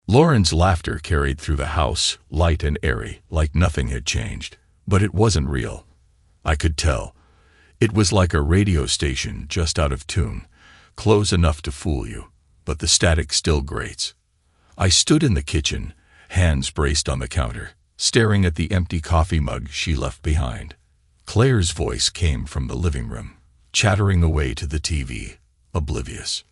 Lauren's laughter carried through the house, light and airy, like nothing had changed. But it wasn't real. I could tell. It was like a radio station just out of tune, close enough to fool you, but the static still grates. I stood in the kitchen, hands braced on the counter, staring at the empty coffee mug she left behind. Claire's voice came from the living room, chattering away to the TV, oblivious.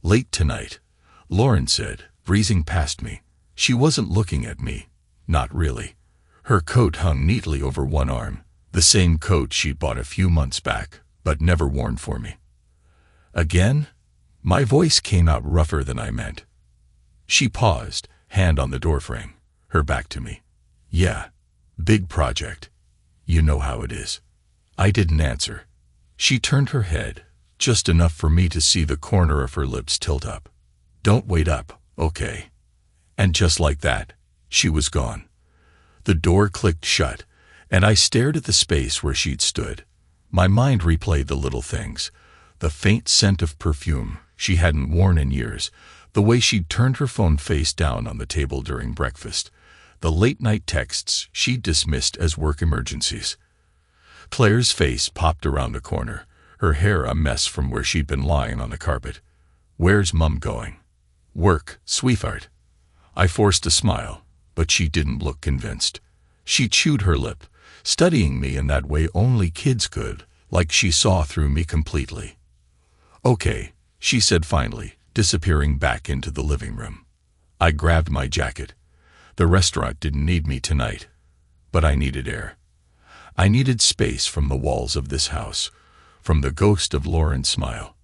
"Late tonight," Lauren said, breezing past me. She wasn't looking at me. Not really. Her coat hung neatly over one arm, the same coat she'd bought a few months back, but never worn for me. "Again?" My voice came out rougher than I meant. She paused, hand on the doorframe, her back to me. "Yeah, big project. You know how it is." I didn't answer. She turned her head, just enough for me to see the corner of her lips tilt up. "Don't wait up, okay?" And just like that, she was gone. The door clicked shut, and I stared at the space where she'd stood. My mind replayed the little things, the faint scent of perfume she hadn't worn in years, the way she'd turned her phone face down on the table during breakfast, the late-night texts she'd dismissed as work emergencies. Claire's face popped around the corner, her hair a mess from where she'd been lying on the carpet. "Where's Mum going?" "Work, sweetheart." I forced a smile, but she didn't look convinced. She chewed her lip, studying me in that way only kids could, like she saw through me completely. "Okay," she said finally, disappearing back into the living room. I grabbed my jacket. The restaurant didn't need me tonight, but I needed air. I needed space from the walls of this house, from the ghost of Lauren's smile.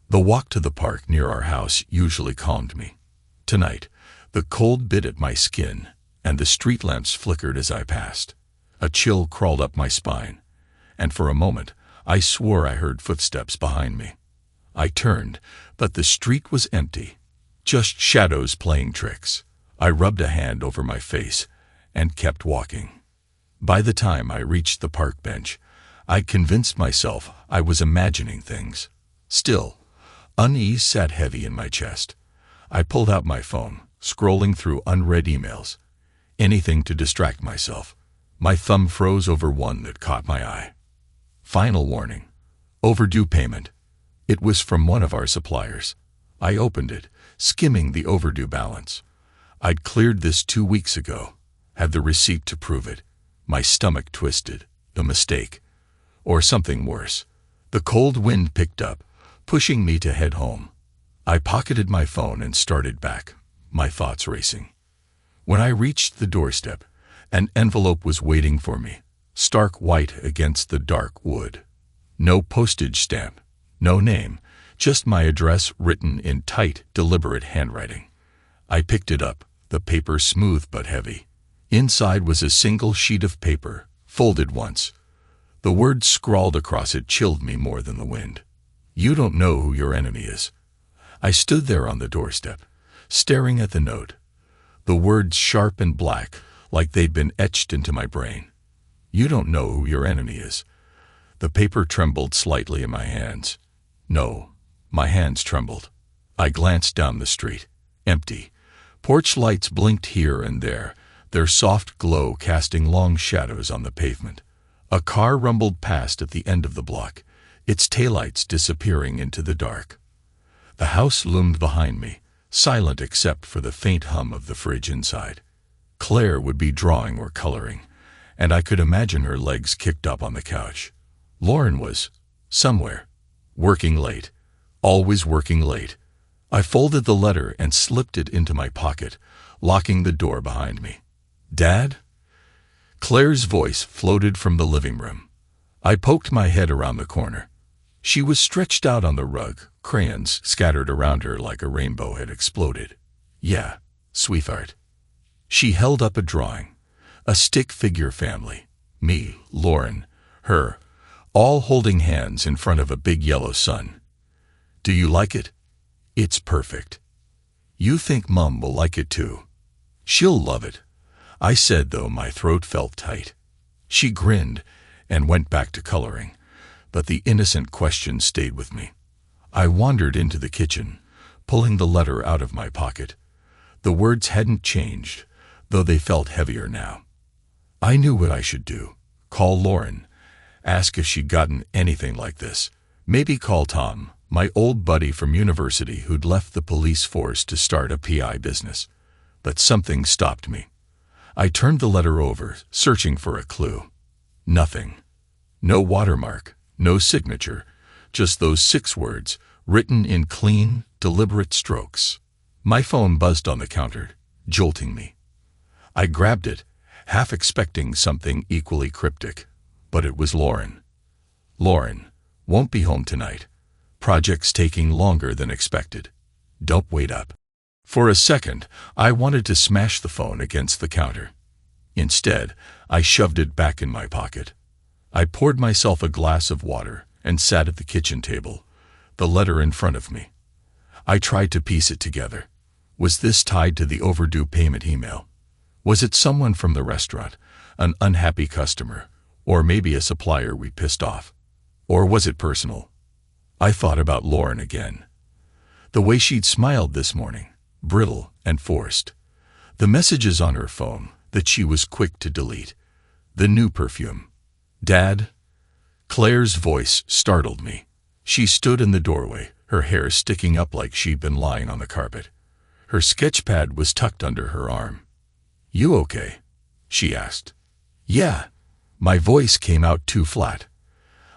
The walk to the park near our house usually calmed me. Tonight, the cold bit at my skin, and the street lamps flickered as I passed. A chill crawled up my spine, and for a moment I swore I heard footsteps behind me. I turned, but the street was empty, just shadows playing tricks. I rubbed a hand over my face and kept walking. By the time I reached the park bench, I'd convinced myself I was imagining things. Still, unease sat heavy in my chest. I pulled out my phone, scrolling through unread emails. Anything to distract myself. My thumb froze over one that caught my eye. Final warning. Overdue payment. It was from one of our suppliers. I opened it, skimming the overdue balance. I'd cleared this 2 weeks ago, had the receipt to prove it. My stomach twisted. A mistake. Or something worse. The cold wind picked up, pushing me to head home. I pocketed my phone and started back, my thoughts racing. When I reached the doorstep, an envelope was waiting for me, stark white against the dark wood. No postage stamp, no name, just my address written in tight, deliberate handwriting. I picked it up, the paper smooth but heavy. Inside was a single sheet of paper, folded once. The words scrawled across it chilled me more than the wind. "You don't know who your enemy is." I stood there on the doorstep, staring at the note. The words sharp and black, like they'd been etched into my brain. "You don't know who your enemy is." The paper trembled slightly in my hands. No, my hands trembled. I glanced down the street. Empty. Porch lights blinked here and there, their soft glow casting long shadows on the pavement. A car rumbled past at the end of the block, its taillights disappearing into the dark. The house loomed behind me, silent except for the faint hum of the fridge inside. Claire would be drawing or coloring, and I could imagine her legs kicked up on the couch. Lauren was somewhere, working late, always working late. I folded the letter and slipped it into my pocket, locking the door behind me. "Dad?" Claire's voice floated from the living room. I poked my head around the corner. She was stretched out on the rug, crayons scattered around her like a rainbow had exploded. "Yeah, sweetheart." She held up a drawing, a stick figure family, me, Lauren, her, all holding hands in front of a big yellow sun. "Do you like it?" "It's perfect." "You think Mum will like it too?" "She'll love it," I said, though my throat felt tight. She grinned and went back to coloring, but the innocent question stayed with me. I wandered into the kitchen, pulling the letter out of my pocket. The words hadn't changed, though they felt heavier now. I knew what I should do. Call Lauren. Ask if she'd gotten anything like this. Maybe call Tom, my old buddy from university who'd left the police force to start a PI business. But something stopped me. I turned the letter over, searching for a clue. Nothing. No watermark, no signature, just those 6 words, written in clean, deliberate strokes. My phone buzzed on the counter, jolting me. I grabbed it, half expecting something equally cryptic, but it was Lauren. Lauren, won't be home tonight. Project's taking longer than expected. Don't wait up. For a second, I wanted to smash the phone against the counter. Instead, I shoved it back in my pocket. I poured myself a glass of water and sat at the kitchen table, the letter in front of me. I tried to piece it together. Was this tied to the overdue payment email? Was it someone from the restaurant, an unhappy customer, or maybe a supplier we pissed off? Or was it personal? I thought about Lauren again. The way she'd smiled this morning, brittle and forced. The messages on her phone that she was quick to delete. The new perfume. Dad? Claire's voice startled me. She stood in the doorway, her hair sticking up like she'd been lying on the carpet. Her sketchpad was tucked under her arm. You okay? She asked. Yeah. My voice came out too flat.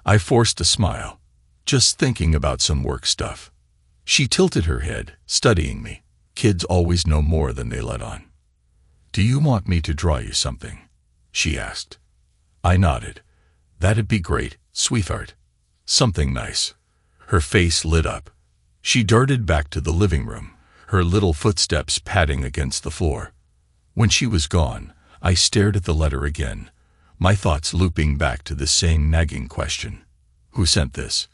I forced a smile, just thinking about some work stuff. She tilted her head, studying me. Kids always know more than they let on. Do you want me to draw you something? She asked. I nodded. That'd be great, sweetheart. Something nice. Her face lit up. She darted back to the living room, her little footsteps padding against the floor. When she was gone, I stared at the letter again, my thoughts looping back to the same nagging question. Who sent this?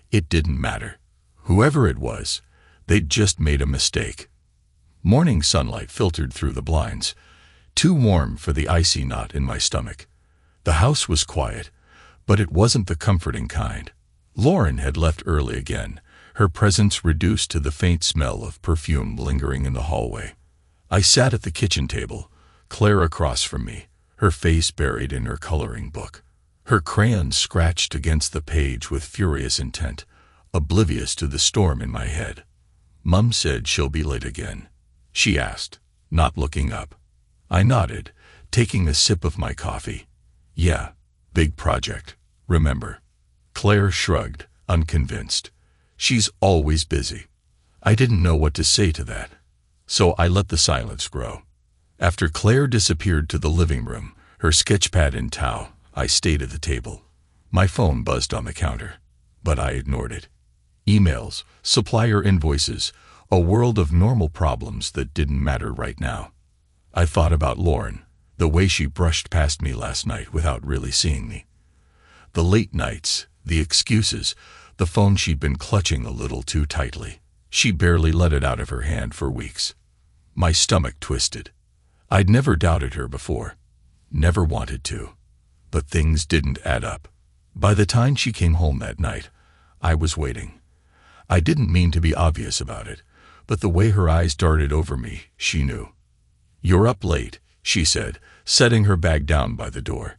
It didn't matter. Whoever it was, they'd just made a mistake. Morning sunlight filtered through the blinds, too warm for the icy knot in my stomach. The house was quiet, but it wasn't the comforting kind. Lauren had left early again, her presence reduced to the faint smell of perfume lingering in the hallway. I sat at the kitchen table, Claire across from me, her face buried in her coloring book. Her crayon scratched against the page with furious intent, oblivious to the storm in my head. Mum said she'll be late again, she asked, not looking up. I nodded, taking a sip of my coffee. Yeah, big project, remember. Claire shrugged, unconvinced. She's always busy. I didn't know what to say to that, so I let the silence grow. After Claire disappeared to the living room, her sketchpad in tow, I stayed at the table. My phone buzzed on the counter, but I ignored it. Emails, supplier invoices, a world of normal problems that didn't matter right now. I thought about Lauren, the way she brushed past me last night without really seeing me. The late nights, the excuses, the phone she'd been clutching a little too tightly. She barely let it out of her hand for weeks. My stomach twisted. I'd never doubted her before. Never wanted to. But things didn't add up. By the time she came home that night, I was waiting. I didn't mean to be obvious about it, but the way her eyes darted over me, she knew. You're up late, she said, setting her bag down by the door.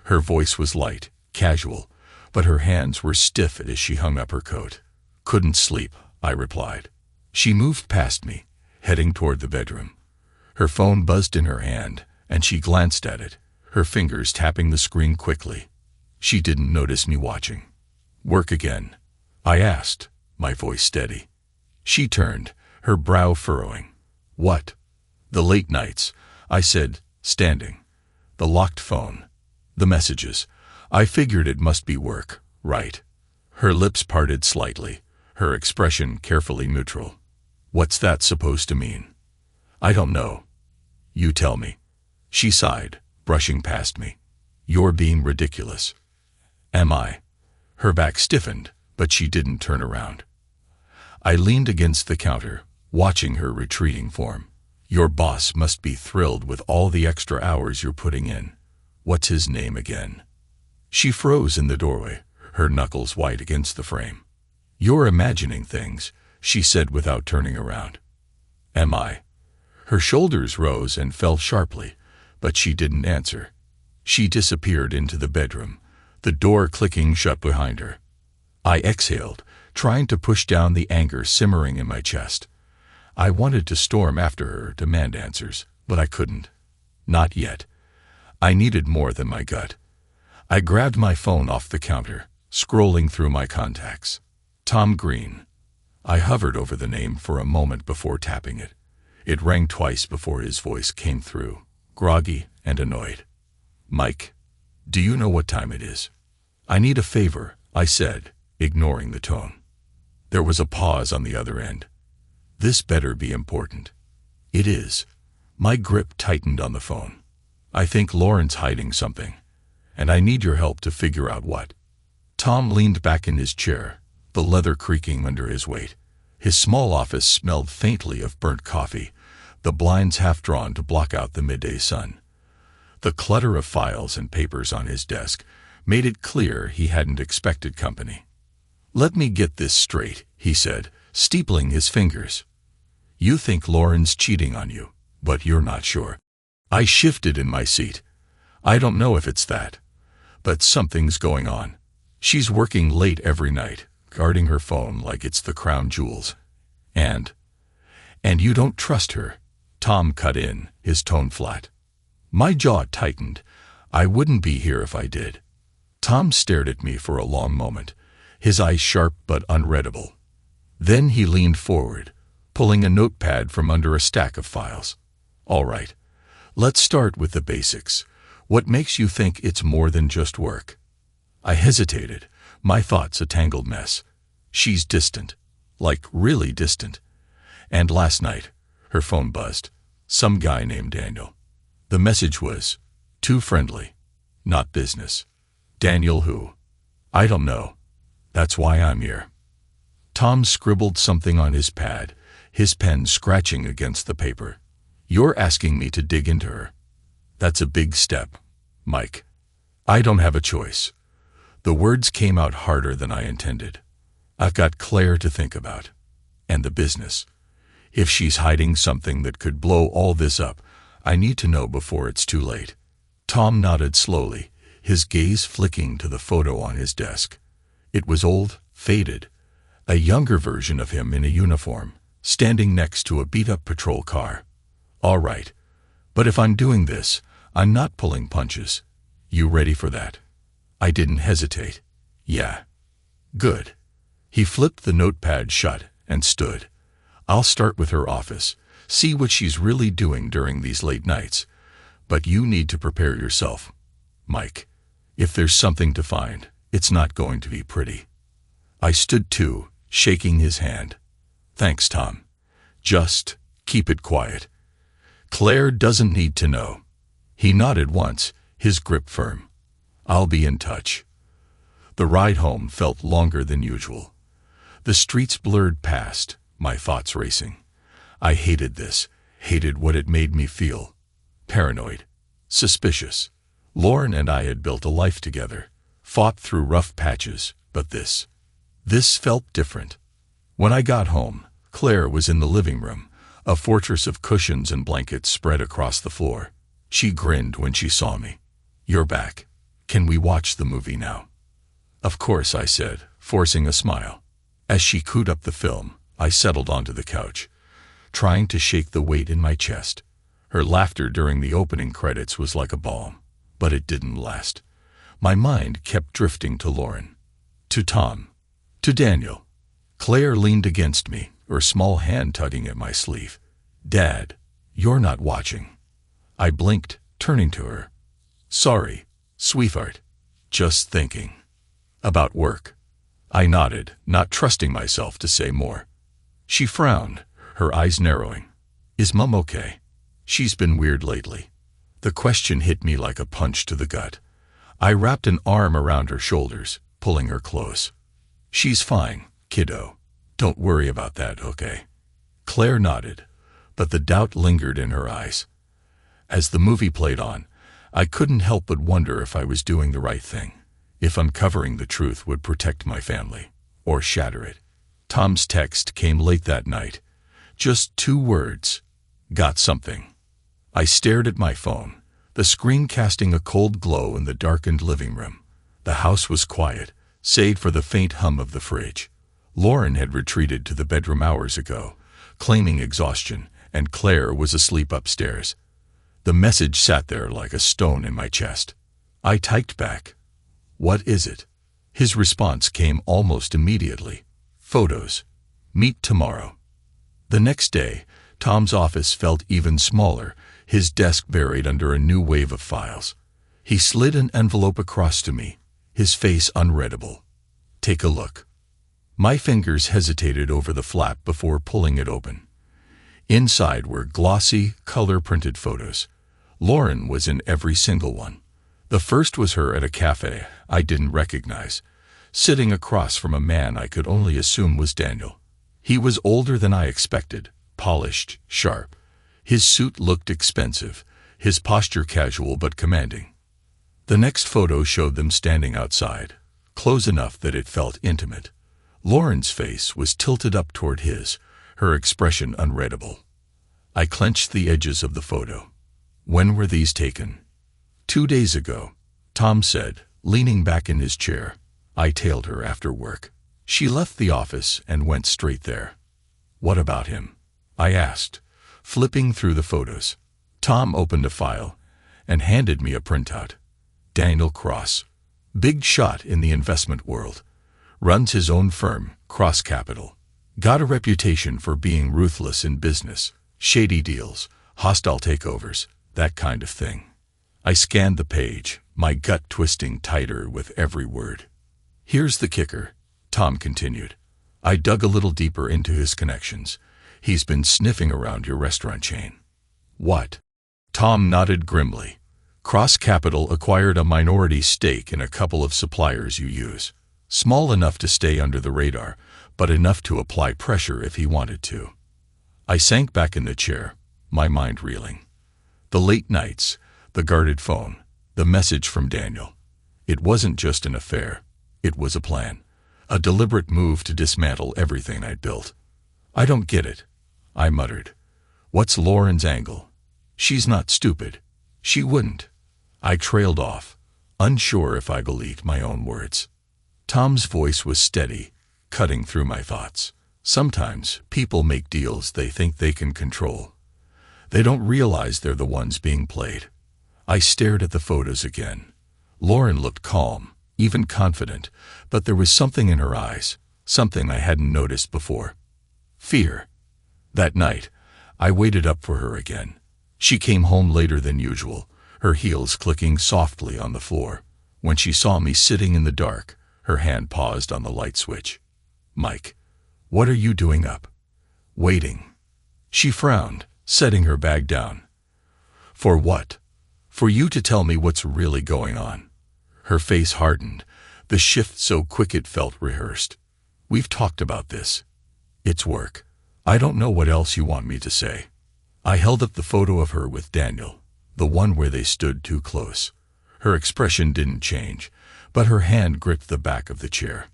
Her voice was light, casual, but her hands were stiff as she hung up her coat. Couldn't sleep, I replied. She moved past me, heading toward the bedroom. Her phone buzzed in her hand, and she glanced at it, her fingers tapping the screen quickly. She didn't notice me watching. Work again? I asked, my voice steady. She turned, her brow furrowing. What? The late nights, I said, standing. The locked phone. The messages. I figured it must be work, right? Her lips parted slightly, her expression carefully neutral. What's that supposed to mean? I don't know. You tell me. She sighed, brushing past me. You're being ridiculous. Am I? Her back stiffened, but she didn't turn around. I leaned against the counter, watching her retreating form. Your boss must be thrilled with all the extra hours you're putting in. What's his name again? She froze in the doorway, her knuckles white against the frame. You're imagining things, she said without turning around. Am I? Her shoulders rose and fell sharply, but she didn't answer. She disappeared into the bedroom, the door clicking shut behind her. I exhaled, trying to push down the anger simmering in my chest. I wanted to storm after her, demand answers, but I couldn't. Not yet. I needed more than my gut. I grabbed my phone off the counter, scrolling through my contacts. Tom Green. I hovered over the name for a moment before tapping it. It rang twice before his voice came through, groggy and annoyed. Mike, do you know what time it is? I need a favor, I said, ignoring the tone. There was a pause on the other end. This better be important. It is. My grip tightened on the phone. I think Lauren's hiding something, and I need your help to figure out what. Tom leaned back in his chair, the leather creaking under his weight. His small office smelled faintly of burnt coffee, the blinds half drawn to block out the midday sun. The clutter of files and papers on his desk made it clear he hadn't expected company. Let me get this straight, he said, steepling his fingers. You think Lauren's cheating on you, but you're not sure. I shifted in my seat. I don't know if it's that, but something's going on. She's working late every night, guarding her phone like it's the crown jewels. And you don't trust her, Tom cut in, his tone flat. My jaw tightened. I wouldn't be here if I did. Tom stared at me for a long moment, his eyes sharp but unreadable. Then he leaned forward, pulling a notepad from under a stack of files. All right, let's start with the basics. What makes you think it's more than just work? I hesitated, my thoughts a tangled mess. She's distant, like really distant. And last night, her phone buzzed. Some guy named Daniel. The message was, too friendly, not business. Daniel who? I don't know. That's why I'm here. Tom scribbled something on his pad, his pen scratching against the paper. You're asking me to dig into her. That's a big step, Mike. I don't have a choice. The words came out harder than I intended. I've got Claire to think about. And the business. If she's hiding something that could blow all this up, I need to know before it's too late. Tom nodded slowly, his gaze flicking to the photo on his desk. It was old, faded, a younger version of him in a uniform, standing next to a beat-up patrol car. All right, but if I'm doing this, I'm not pulling punches. You ready for that? I didn't hesitate. Yeah. Good. He flipped the notepad shut and stood. I'll start with her office, see what she's really doing during these late nights. But you need to prepare yourself, Mike. If there's something to find, it's not going to be pretty. I stood too, shaking his hand. Thanks, Tom. Just keep it quiet. Claire doesn't need to know. He nodded once, his grip firm. I'll be in touch. The ride home felt longer than usual. The streets blurred past, my thoughts racing. I hated this, hated what it made me feel. Paranoid, suspicious. Lauren and I had built a life together, fought through rough patches, but this felt different. When I got home, Claire was in the living room, a fortress of cushions and blankets spread across the floor. She grinned when she saw me. You're back. Can we watch the movie now? Of course, I said, forcing a smile. As she cooed up the film, I settled onto the couch, trying to shake the weight in my chest. Her laughter during the opening credits was like a balm, but it didn't last. My mind kept drifting to Lauren, to Tom, to Daniel. Claire leaned against me, her small hand tugging at my sleeve. Dad, you're not watching. I blinked, turning to her. Sorry, sweetheart. Just thinking. About work. I nodded, not trusting myself to say more. She frowned, her eyes narrowing. Is Mum okay? She's been weird lately. The question hit me like a punch to the gut. I wrapped an arm around her shoulders, pulling her close. She's fine, kiddo. Don't worry about that, okay? Claire nodded, but the doubt lingered in her eyes. As the movie played on, I couldn't help but wonder if I was doing the right thing, if uncovering the truth would protect my family, or shatter it. Tom's text came late that night. Just 2 words. Got something. I stared at my phone, the screen casting a cold glow in the darkened living room. The house was quiet, save for the faint hum of the fridge. Lauren had retreated to the bedroom hours ago, claiming exhaustion, and Claire was asleep upstairs. The message sat there like a stone in my chest. I typed back, "What is it?" His response came almost immediately. "Photos. Meet tomorrow." The next day, Tom's office felt even smaller, his desk buried under a new wave of files. He slid an envelope across to me, his face unreadable. "Take a look." My fingers hesitated over the flap before pulling it open. Inside were glossy, color-printed photos. Lauren was in every single one. The first was her at a cafe I didn't recognize, sitting across from a man I could only assume was Daniel. He was older than I expected, polished, sharp. His suit looked expensive, his posture casual but commanding. The next photo showed them standing outside, close enough that it felt intimate. Lauren's face was tilted up toward his, her expression unreadable. I clenched the edges of the photo. When were these taken? 2 days ago, Tom said, leaning back in his chair. I tailed her after work. She left the office and went straight there. "What about him?" I asked, flipping through the photos. Tom opened a file and handed me a printout. Daniel Cross. Big shot in the investment world. Runs his own firm, Cross Capital. Got a reputation for being ruthless in business, shady deals, hostile takeovers, that kind of thing. I scanned the page, my gut twisting tighter with every word. "Here's the kicker," Tom continued. I dug a little deeper into his connections. "He's been sniffing around your restaurant chain." "What?" Tom nodded grimly. "Cross Capital acquired a minority stake in a couple of suppliers you use. Small enough to stay under the radar, but enough to apply pressure if he wanted to." I sank back in the chair, my mind reeling. The late nights, the guarded phone, the message from Daniel. It wasn't just an affair. It was a plan. A deliberate move to dismantle everything I'd built. "I don't get it," I muttered. "What's Lauren's angle? She's not stupid. She wouldn't." I trailed off, unsure if I believed my own words. Tom's voice was steady, cutting through my thoughts. "Sometimes people make deals they think they can control. They don't realize they're the ones being played." I stared at the photos again. Lauren looked calm, even confident, but there was something in her eyes, something I hadn't noticed before. Fear. That night, I waited up for her again. She came home later than usual, her heels clicking softly on the floor. When she saw me sitting in the dark, her hand paused on the light switch. "Mike, what are you doing up?" "Waiting." She frowned, setting her bag down. "For what?" "For you to tell me what's really going on." Her face hardened, the shift so quick it felt rehearsed. "We've talked about this. It's work. I don't know what else you want me to say." I held up the photo of her with Daniel, the one where they stood too close. Her expression didn't change, but her hand gripped the back of the chair.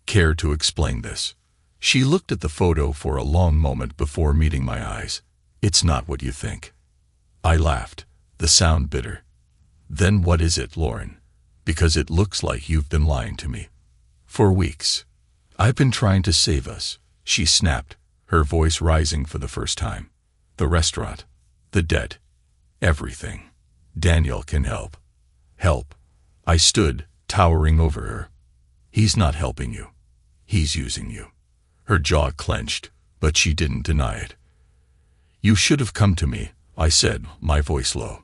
"Care to explain this?" She looked at the photo for a long moment before meeting my eyes. "It's not what you think." I laughed, the sound bitter. "Then what is it, Lauren? Because it looks like you've been lying to me." "For weeks. I've been trying to save us," she snapped, her voice rising for the first time. "The restaurant, the debt, everything. Daniel can help." "Help?" I stood, towering over her. "He's not helping you. He's using you." Her jaw clenched, but she didn't deny it. "You should have come to me," I said, my voice low.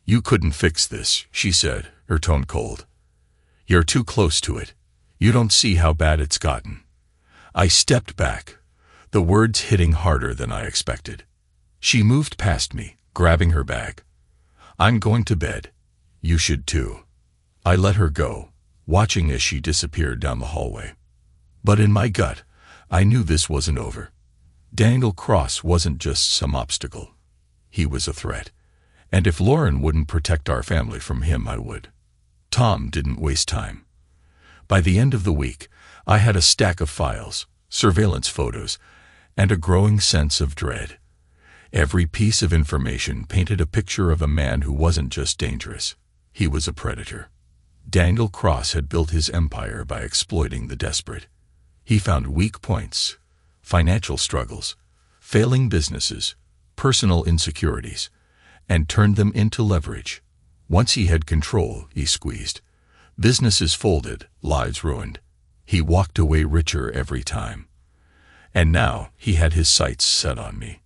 "You couldn't fix this," she said, her tone cold. "You're too close to it. You don't see how bad it's gotten." I stepped back, the words hitting harder than I expected. She moved past me, grabbing her bag. "I'm going to bed. You should too." I let her go, watching as she disappeared down the hallway. But in my gut, I knew this wasn't over. Daniel Cross wasn't just some obstacle. He was a threat. And if Lauren wouldn't protect our family from him, I would. Tom didn't waste time. By the end of the week, I had a stack of files, surveillance photos, and a growing sense of dread. Every piece of information painted a picture of a man who wasn't just dangerous. He was a predator. Daniel Cross had built his empire by exploiting the desperate. He found weak points, financial struggles, failing businesses, personal insecurities, and turned them into leverage. Once he had control, he squeezed. Businesses folded, lives ruined. He walked away richer every time. And now he had his sights set on me.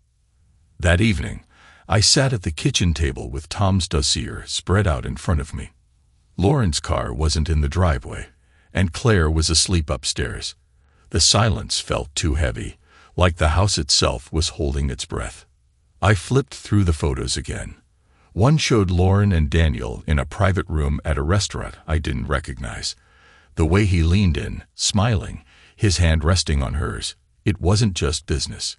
That evening, I sat at the kitchen table with Tom's dossier spread out in front of me. Lauren's car wasn't in the driveway, and Claire was asleep upstairs. The silence felt too heavy, like the house itself was holding its breath. I flipped through the photos again. One showed Lauren and Daniel in a private room at a restaurant I didn't recognize. The way he leaned in, smiling, his hand resting on hers, it wasn't just business.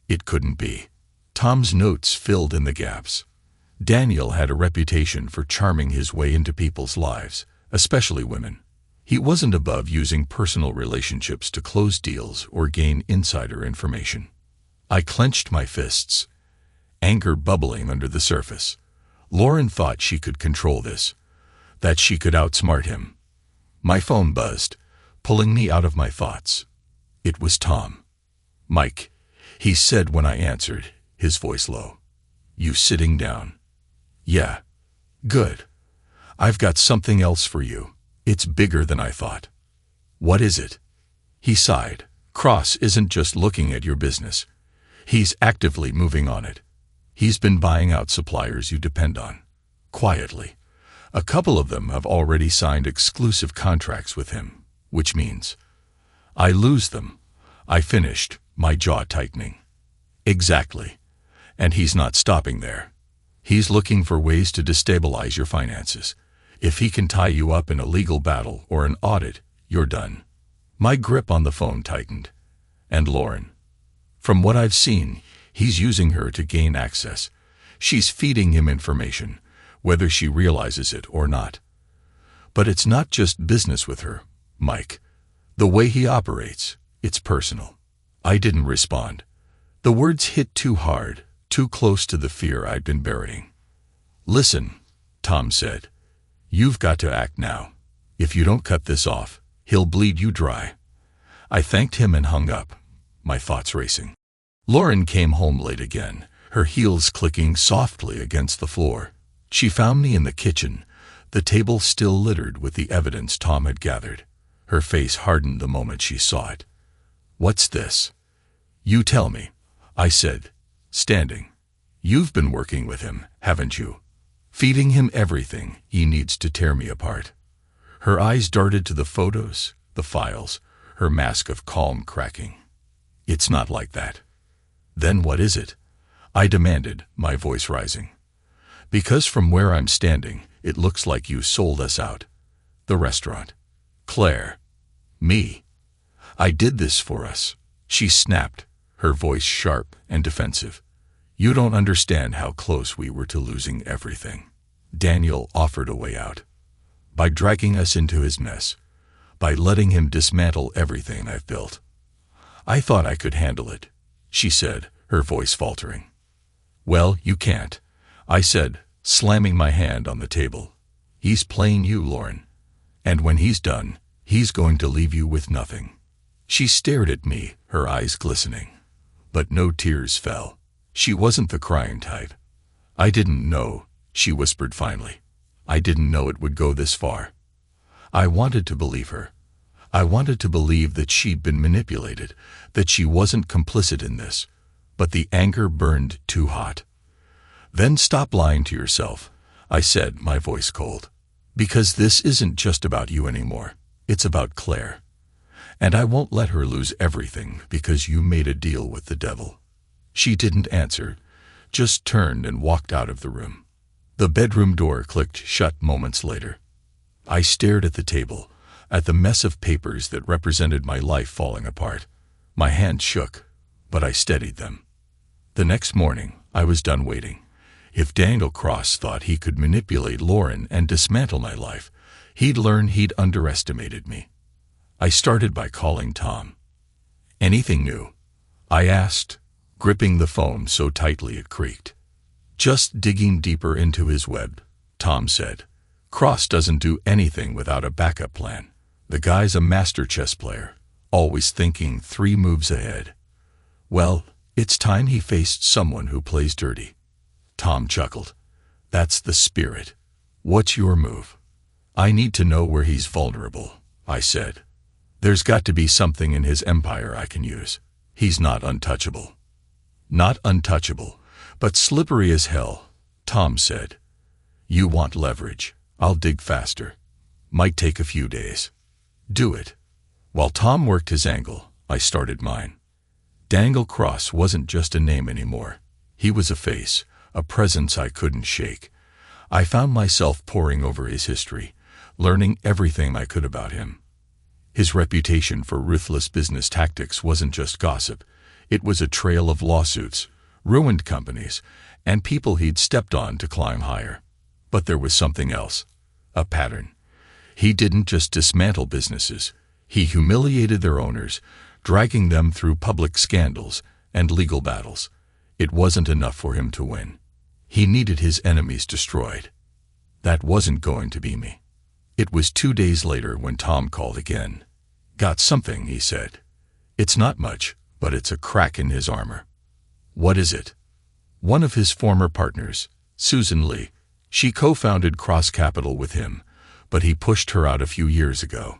It couldn't be. Tom's notes filled in the gaps. Daniel had a reputation for charming his way into people's lives, especially women. He wasn't above using personal relationships to close deals or gain insider information. I clenched my fists, anger bubbling under the surface. Lauren thought she could control this, that she could outsmart him. My phone buzzed, pulling me out of my thoughts. It was Tom. "Mike," he said when I answered, his voice low. "You sitting down?" "Yeah." "Good. I've got something else for you. It's bigger than I thought." "What is it?" He sighed. "Cross isn't just looking at your business. He's actively moving on it. He's been buying out suppliers you depend on. Quietly. A couple of them have already signed exclusive contracts with him, which means I lose them." I finished, my jaw tightening. "Exactly. And he's not stopping there. He's looking for ways to destabilize your finances. If he can tie you up in a legal battle or an audit, you're done." My grip on the phone tightened. "And Lauren?" "From what I've seen, he's using her to gain access. She's feeding him information, whether she realizes it or not. But it's not just business with her, Mike. The way he operates, it's personal." I didn't respond. The words hit too hard, too close to the fear I'd been burying. "Listen," Tom said. "You've got to act now. If you don't cut this off, he'll bleed you dry." I thanked him and hung up, my thoughts racing. Lauren came home late again, her heels clicking softly against the floor. She found me in the kitchen, the table still littered with the evidence Tom had gathered. Her face hardened the moment she saw it. "What's this?" "You tell me," I said, standing. "You've been working with him, haven't you? Feeding him everything he needs to tear me apart." Her eyes darted to the photos, the files, her mask of calm cracking. "It's not like that." "Then what is it?" I demanded, my voice rising. "Because from where I'm standing, it looks like you sold us out. The restaurant. Claire. Me. I did this for us." She snapped, her voice sharp and defensive. "You don't understand how close we were to losing everything. Daniel offered a way out. By dragging us into his mess. By letting him dismantle everything I've built. I thought I could handle it," she said, her voice faltering. "Well, you can't," I said, slamming my hand on the table. "He's playing you, Lauren. And when he's done, he's going to leave you with nothing." She stared at me, her eyes glistening. But no tears fell. She wasn't the crying type. "I didn't know," she whispered finally. "I didn't know it would go this far." I wanted to believe her. I wanted to believe that she'd been manipulated, that she wasn't complicit in this. But the anger burned too hot. "Then stop lying to yourself," I said, my voice cold. "Because this isn't just about you anymore. It's about Claire. And I won't let her lose everything because you made a deal with the devil." She didn't answer, just turned and walked out of the room. The bedroom door clicked shut moments later. I stared at the table, at the mess of papers that represented my life falling apart. My hands shook, but I steadied them. The next morning, I was done waiting. If Daniel Cross thought he could manipulate Lauren and dismantle my life, he'd learn he'd underestimated me. I started by calling Tom. "Anything new?" I asked, gripping the foam so tightly it creaked. "Just digging deeper into his web," Tom said. "Cross doesn't do anything without a backup plan. The guy's a master chess player, always thinking 3 moves ahead." "Well, it's time he faced someone who plays dirty." Tom chuckled. "That's the spirit. What's your move?" "I need to know where he's vulnerable," I said. "There's got to be something in his empire I can use. He's not untouchable." "Not untouchable, but slippery as hell," Tom said. "You want leverage. I'll dig faster. Might take a few days." "Do it." While Tom worked his angle, I started mine. Daniel Cross wasn't just a name anymore. He was a face, a presence I couldn't shake. I found myself poring over his history, learning everything I could about him. His reputation for ruthless business tactics wasn't just gossip. It was a trail of lawsuits, ruined companies, and people he'd stepped on to climb higher. But there was something else, a pattern. He didn't just dismantle businesses. He humiliated their owners, dragging them through public scandals and legal battles. It wasn't enough for him to win. He needed his enemies destroyed. That wasn't going to be me. It was 2 days later when Tom called again. "Got something," he said. "It's not much, but it's a crack in his armor." "What is it?" "One of his former partners, Susan Lee. She co-founded Cross Capital with him, but he pushed her out a few years ago.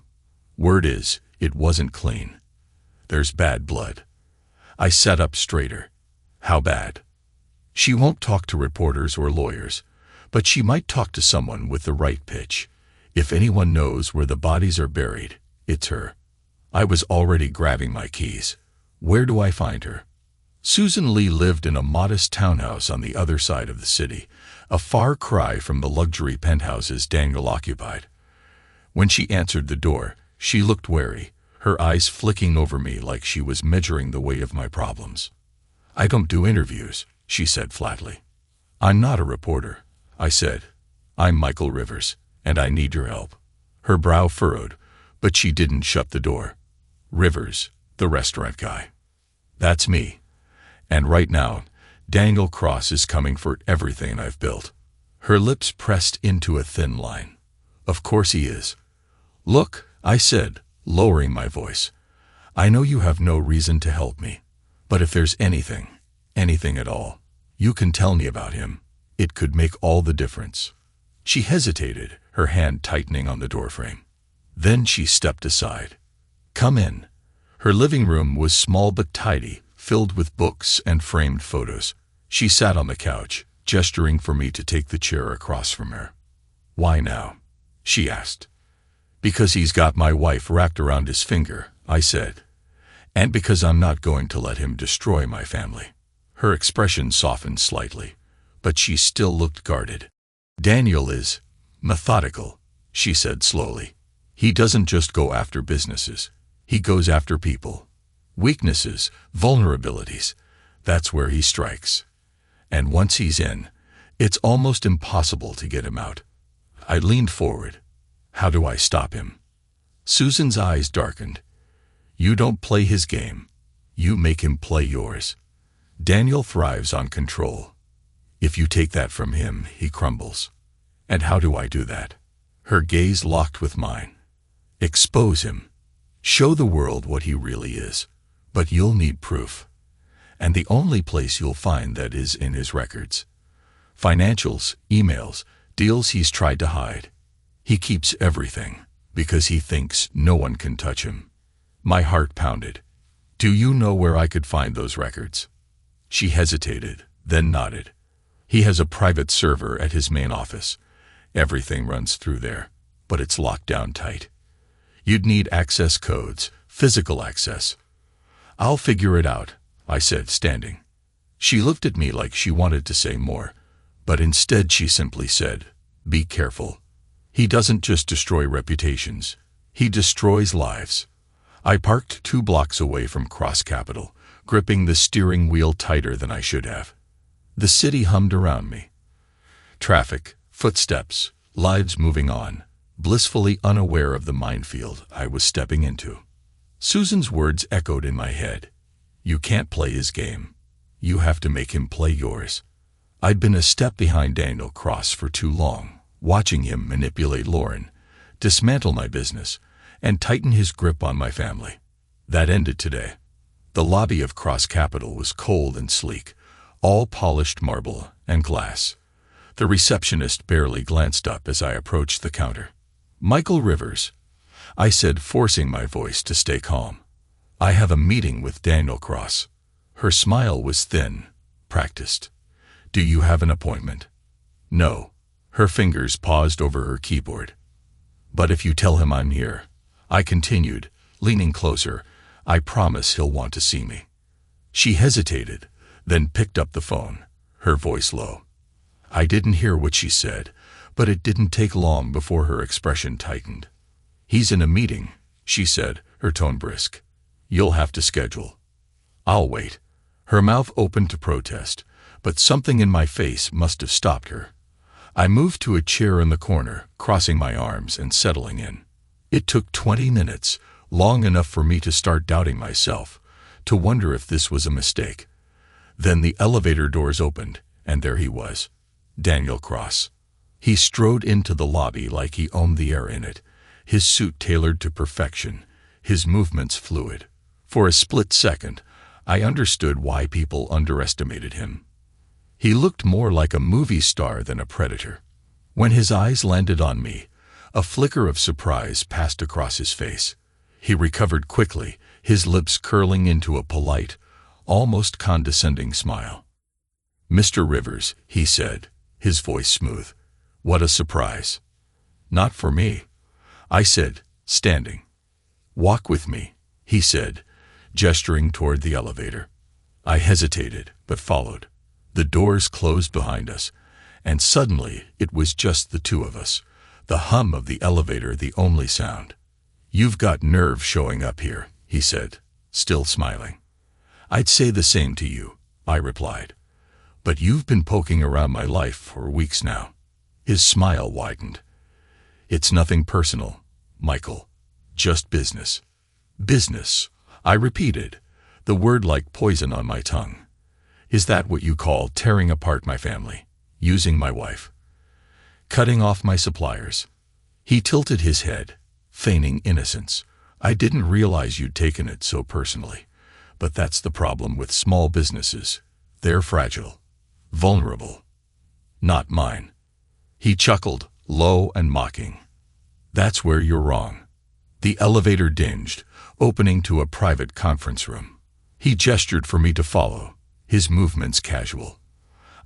Word is, it wasn't clean. There's bad blood." I sat up straighter. "How bad?" "She won't talk to reporters or lawyers, but she might talk to someone with the right pitch. If anyone knows where the bodies are buried, it's her." I was already grabbing my keys. "Where do I find her?" Susan Lee lived in a modest townhouse on the other side of the city, a far cry from the luxury penthouses Daniel occupied. When she answered the door, she looked wary, her eyes flicking over me like she was measuring the weight of my problems. "I don't do interviews," she said flatly. "I'm not a reporter," I said. "I'm Michael Rivers, and I need your help." Her brow furrowed, but she didn't shut the door. "Rivers, the restaurant guy." "That's me. And right now, Daniel Cross is coming for everything I've built." Her lips pressed into a thin line. "Of course he is." "Look," I said, lowering my voice, "I know you have no reason to help me, but if there's anything at all, you can tell me about him. It could make all the difference." She hesitated, her hand tightening on the doorframe. Then she stepped aside. "Come in." Her living room was small but tidy, filled with books and framed photos. She sat on the couch, gesturing for me to take the chair across from her. "Why now?" she asked. "Because he's got my wife wrapped around his finger," I said. "And because I'm not going to let him destroy my family." Her expression softened slightly, but she still looked guarded. "Daniel is methodical," she said slowly. "He doesn't just go after businesses. He goes after people. Weaknesses, vulnerabilities. That's where he strikes. And once he's in, it's almost impossible to get him out." I leaned forward. "How do I stop him?" Susan's eyes darkened. "You don't play his game. You make him play yours. Daniel thrives on control. If you take that from him, he crumbles." "And how do I do that?" Her gaze locked with mine. "Expose him. Show the world what he really is. But you'll need proof. And the only place you'll find that is in his records. Financials, emails, deals he's tried to hide. He keeps everything, because he thinks no one can touch him." My heart pounded. "Do you know where I could find those records?" She hesitated, then nodded. "He has a private server at his main office. Everything runs through there, but it's locked down tight. You'd need access codes, physical access." "I'll figure it out," I said, standing. She looked at me like she wanted to say more, but instead she simply said, "Be careful. He doesn't just destroy reputations. He destroys lives." I parked 2 blocks away from Cross Capital, gripping the steering wheel tighter than I should have. The city hummed around me. Traffic, footsteps, lives moving on, blissfully unaware of the minefield I was stepping into. Susan's words echoed in my head. "You can't play his game. You have to make him play yours. I'd been a step behind Daniel Cross for too long, watching him manipulate Lauren, dismantle my business, and tighten his grip on my family. That ended today. The lobby of Cross Capital was cold and sleek, all polished marble and glass. The receptionist barely glanced up as I approached the counter. "Michael Rivers," I said, forcing my voice to stay calm. "I have a meeting with Daniel Cross." Her smile was thin, practiced. "Do you have an appointment?" "No." Her fingers paused over her keyboard. "But if you tell him I'm here," I continued, leaning closer, "I promise he'll want to see me." She hesitated, then picked up the phone, her voice low. I didn't hear what she said, but it didn't take long before her expression tightened. "He's in a meeting," she said, her tone brisk. "You'll have to schedule." "I'll wait." Her mouth opened to protest, but something in my face must have stopped her. I moved to a chair in the corner, crossing my arms and settling in. It took 20 minutes, long enough for me to start doubting myself, to wonder if this was a mistake. Then the elevator doors opened, and there he was, Daniel Cross. He strode into the lobby like he owned the air in it, his suit tailored to perfection, his movements fluid. For a split second, I understood why people underestimated him. He looked more like a movie star than a predator. When his eyes landed on me, a flicker of surprise passed across his face. He recovered quickly, his lips curling into a polite, almost condescending smile. "Mr. Rivers," he said, his voice smooth. "What a surprise." "Not for me," I said, standing. "Walk with me," he said, gesturing toward the elevator. I hesitated, but followed. The doors closed behind us, and suddenly it was just the two of us, the hum of the elevator the only sound. "You've got nerve showing up here," he said, still smiling. "I'd say the same to you," I replied. "But you've been poking around my life for weeks now." His smile widened. "It's nothing personal, Michael. Just business." "Business," I repeated, the word like poison on my tongue. "Is that what you call tearing apart my family, using my wife, cutting off my suppliers?" He tilted his head, feigning innocence. "I didn't realize you'd taken it so personally. But that's the problem with small businesses. They're fragile, vulnerable. Not mine." He chuckled, low and mocking. "That's where you're wrong." The elevator dinged, opening to a private conference room. He gestured for me to follow, his movements casual.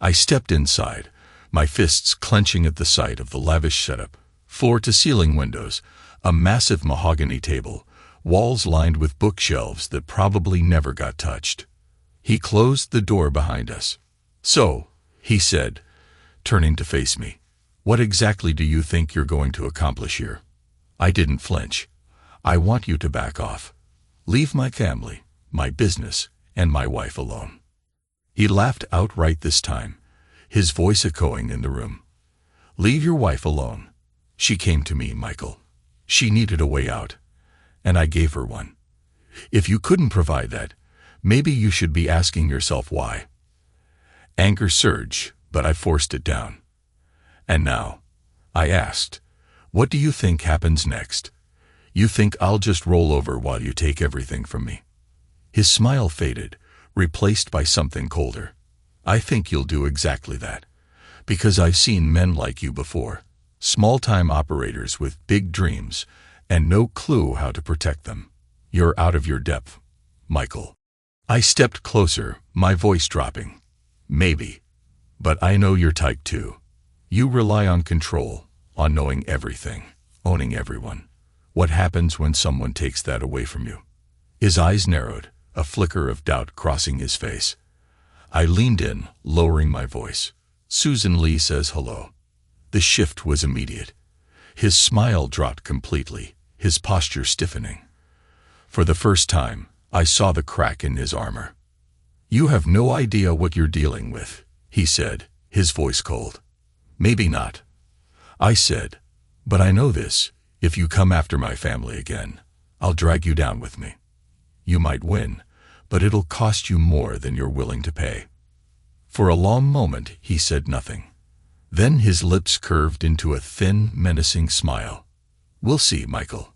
I stepped inside, my fists clenching at the sight of the lavish setup. Floor-to-ceiling windows, a massive mahogany table, walls lined with bookshelves that probably never got touched. He closed the door behind us. "So," he said, turning to face me, "what exactly do you think you're going to accomplish here?" I didn't flinch. "I want you to back off. Leave my family, my business, and my wife alone." He laughed outright this time, his voice echoing in the room. "Leave your wife alone. She came to me, Michael. She needed a way out, and I gave her one. If you couldn't provide that, maybe you should be asking yourself why." Anger surged, but I forced it down. "And now," I asked, "what do you think happens next? You think I'll just roll over while you take everything from me?" His smile faded, replaced by something colder. "I think you'll do exactly that, because I've seen men like you before, small-time operators with big dreams and no clue how to protect them. You're out of your depth, Michael." I stepped closer, my voice dropping. "Maybe. But I know your type too. You rely on control, on knowing everything, owning everyone. What happens when someone takes that away from you?" His eyes narrowed, a flicker of doubt crossing his face. I leaned in, lowering my voice. "Susan Lee says hello." The shift was immediate. His smile dropped completely, his posture stiffening. For the first time, I saw the crack in his armor. "You have no idea what you're dealing with," he said, his voice cold. "Maybe not," I said, "but I know this. If you come after my family again, I'll drag you down with me. You might win, but it'll cost you more than you're willing to pay." For a long moment he said nothing. Then his lips curved into a thin, menacing smile. "We'll see, Michael."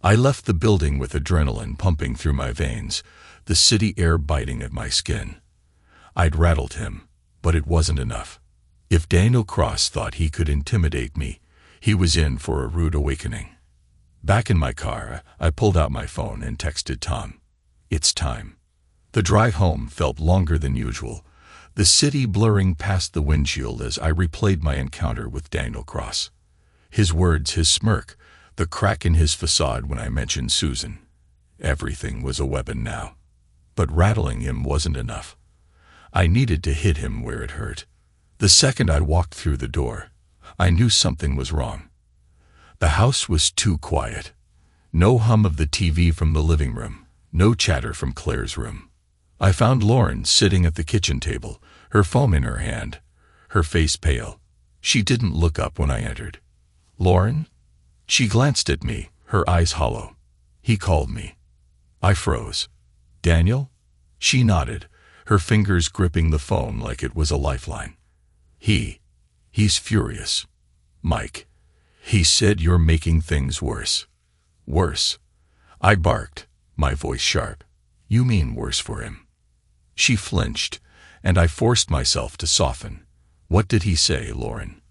I left the building with adrenaline pumping through my veins, the city air biting at my skin. I'd rattled him, but it wasn't enough. If Daniel Cross thought he could intimidate me, he was in for a rude awakening. Back in my car, I pulled out my phone and texted Tom. "It's time." The drive home felt longer than usual, the city blurring past the windshield as I replayed my encounter with Daniel Cross. His words, his smirk, the crack in his facade when I mentioned Susan. Everything was a weapon now. But rattling him wasn't enough. I needed to hit him where it hurt. The second I walked through the door, I knew something was wrong. The house was too quiet. No hum of the TV from the living room, no chatter from Claire's room. I found Lauren sitting at the kitchen table, her phone in her hand, her face pale. She didn't look up when I entered. "Lauren?" She glanced at me, her eyes hollow. "He called me." I froze. "Daniel?" She nodded, her fingers gripping the phone like it was a lifeline. He's furious. "Mike, he said you're making things worse." "Worse?" I barked, my voice sharp. "You mean worse for him?" She flinched, and I forced myself to soften. "What did he say, Lauren?"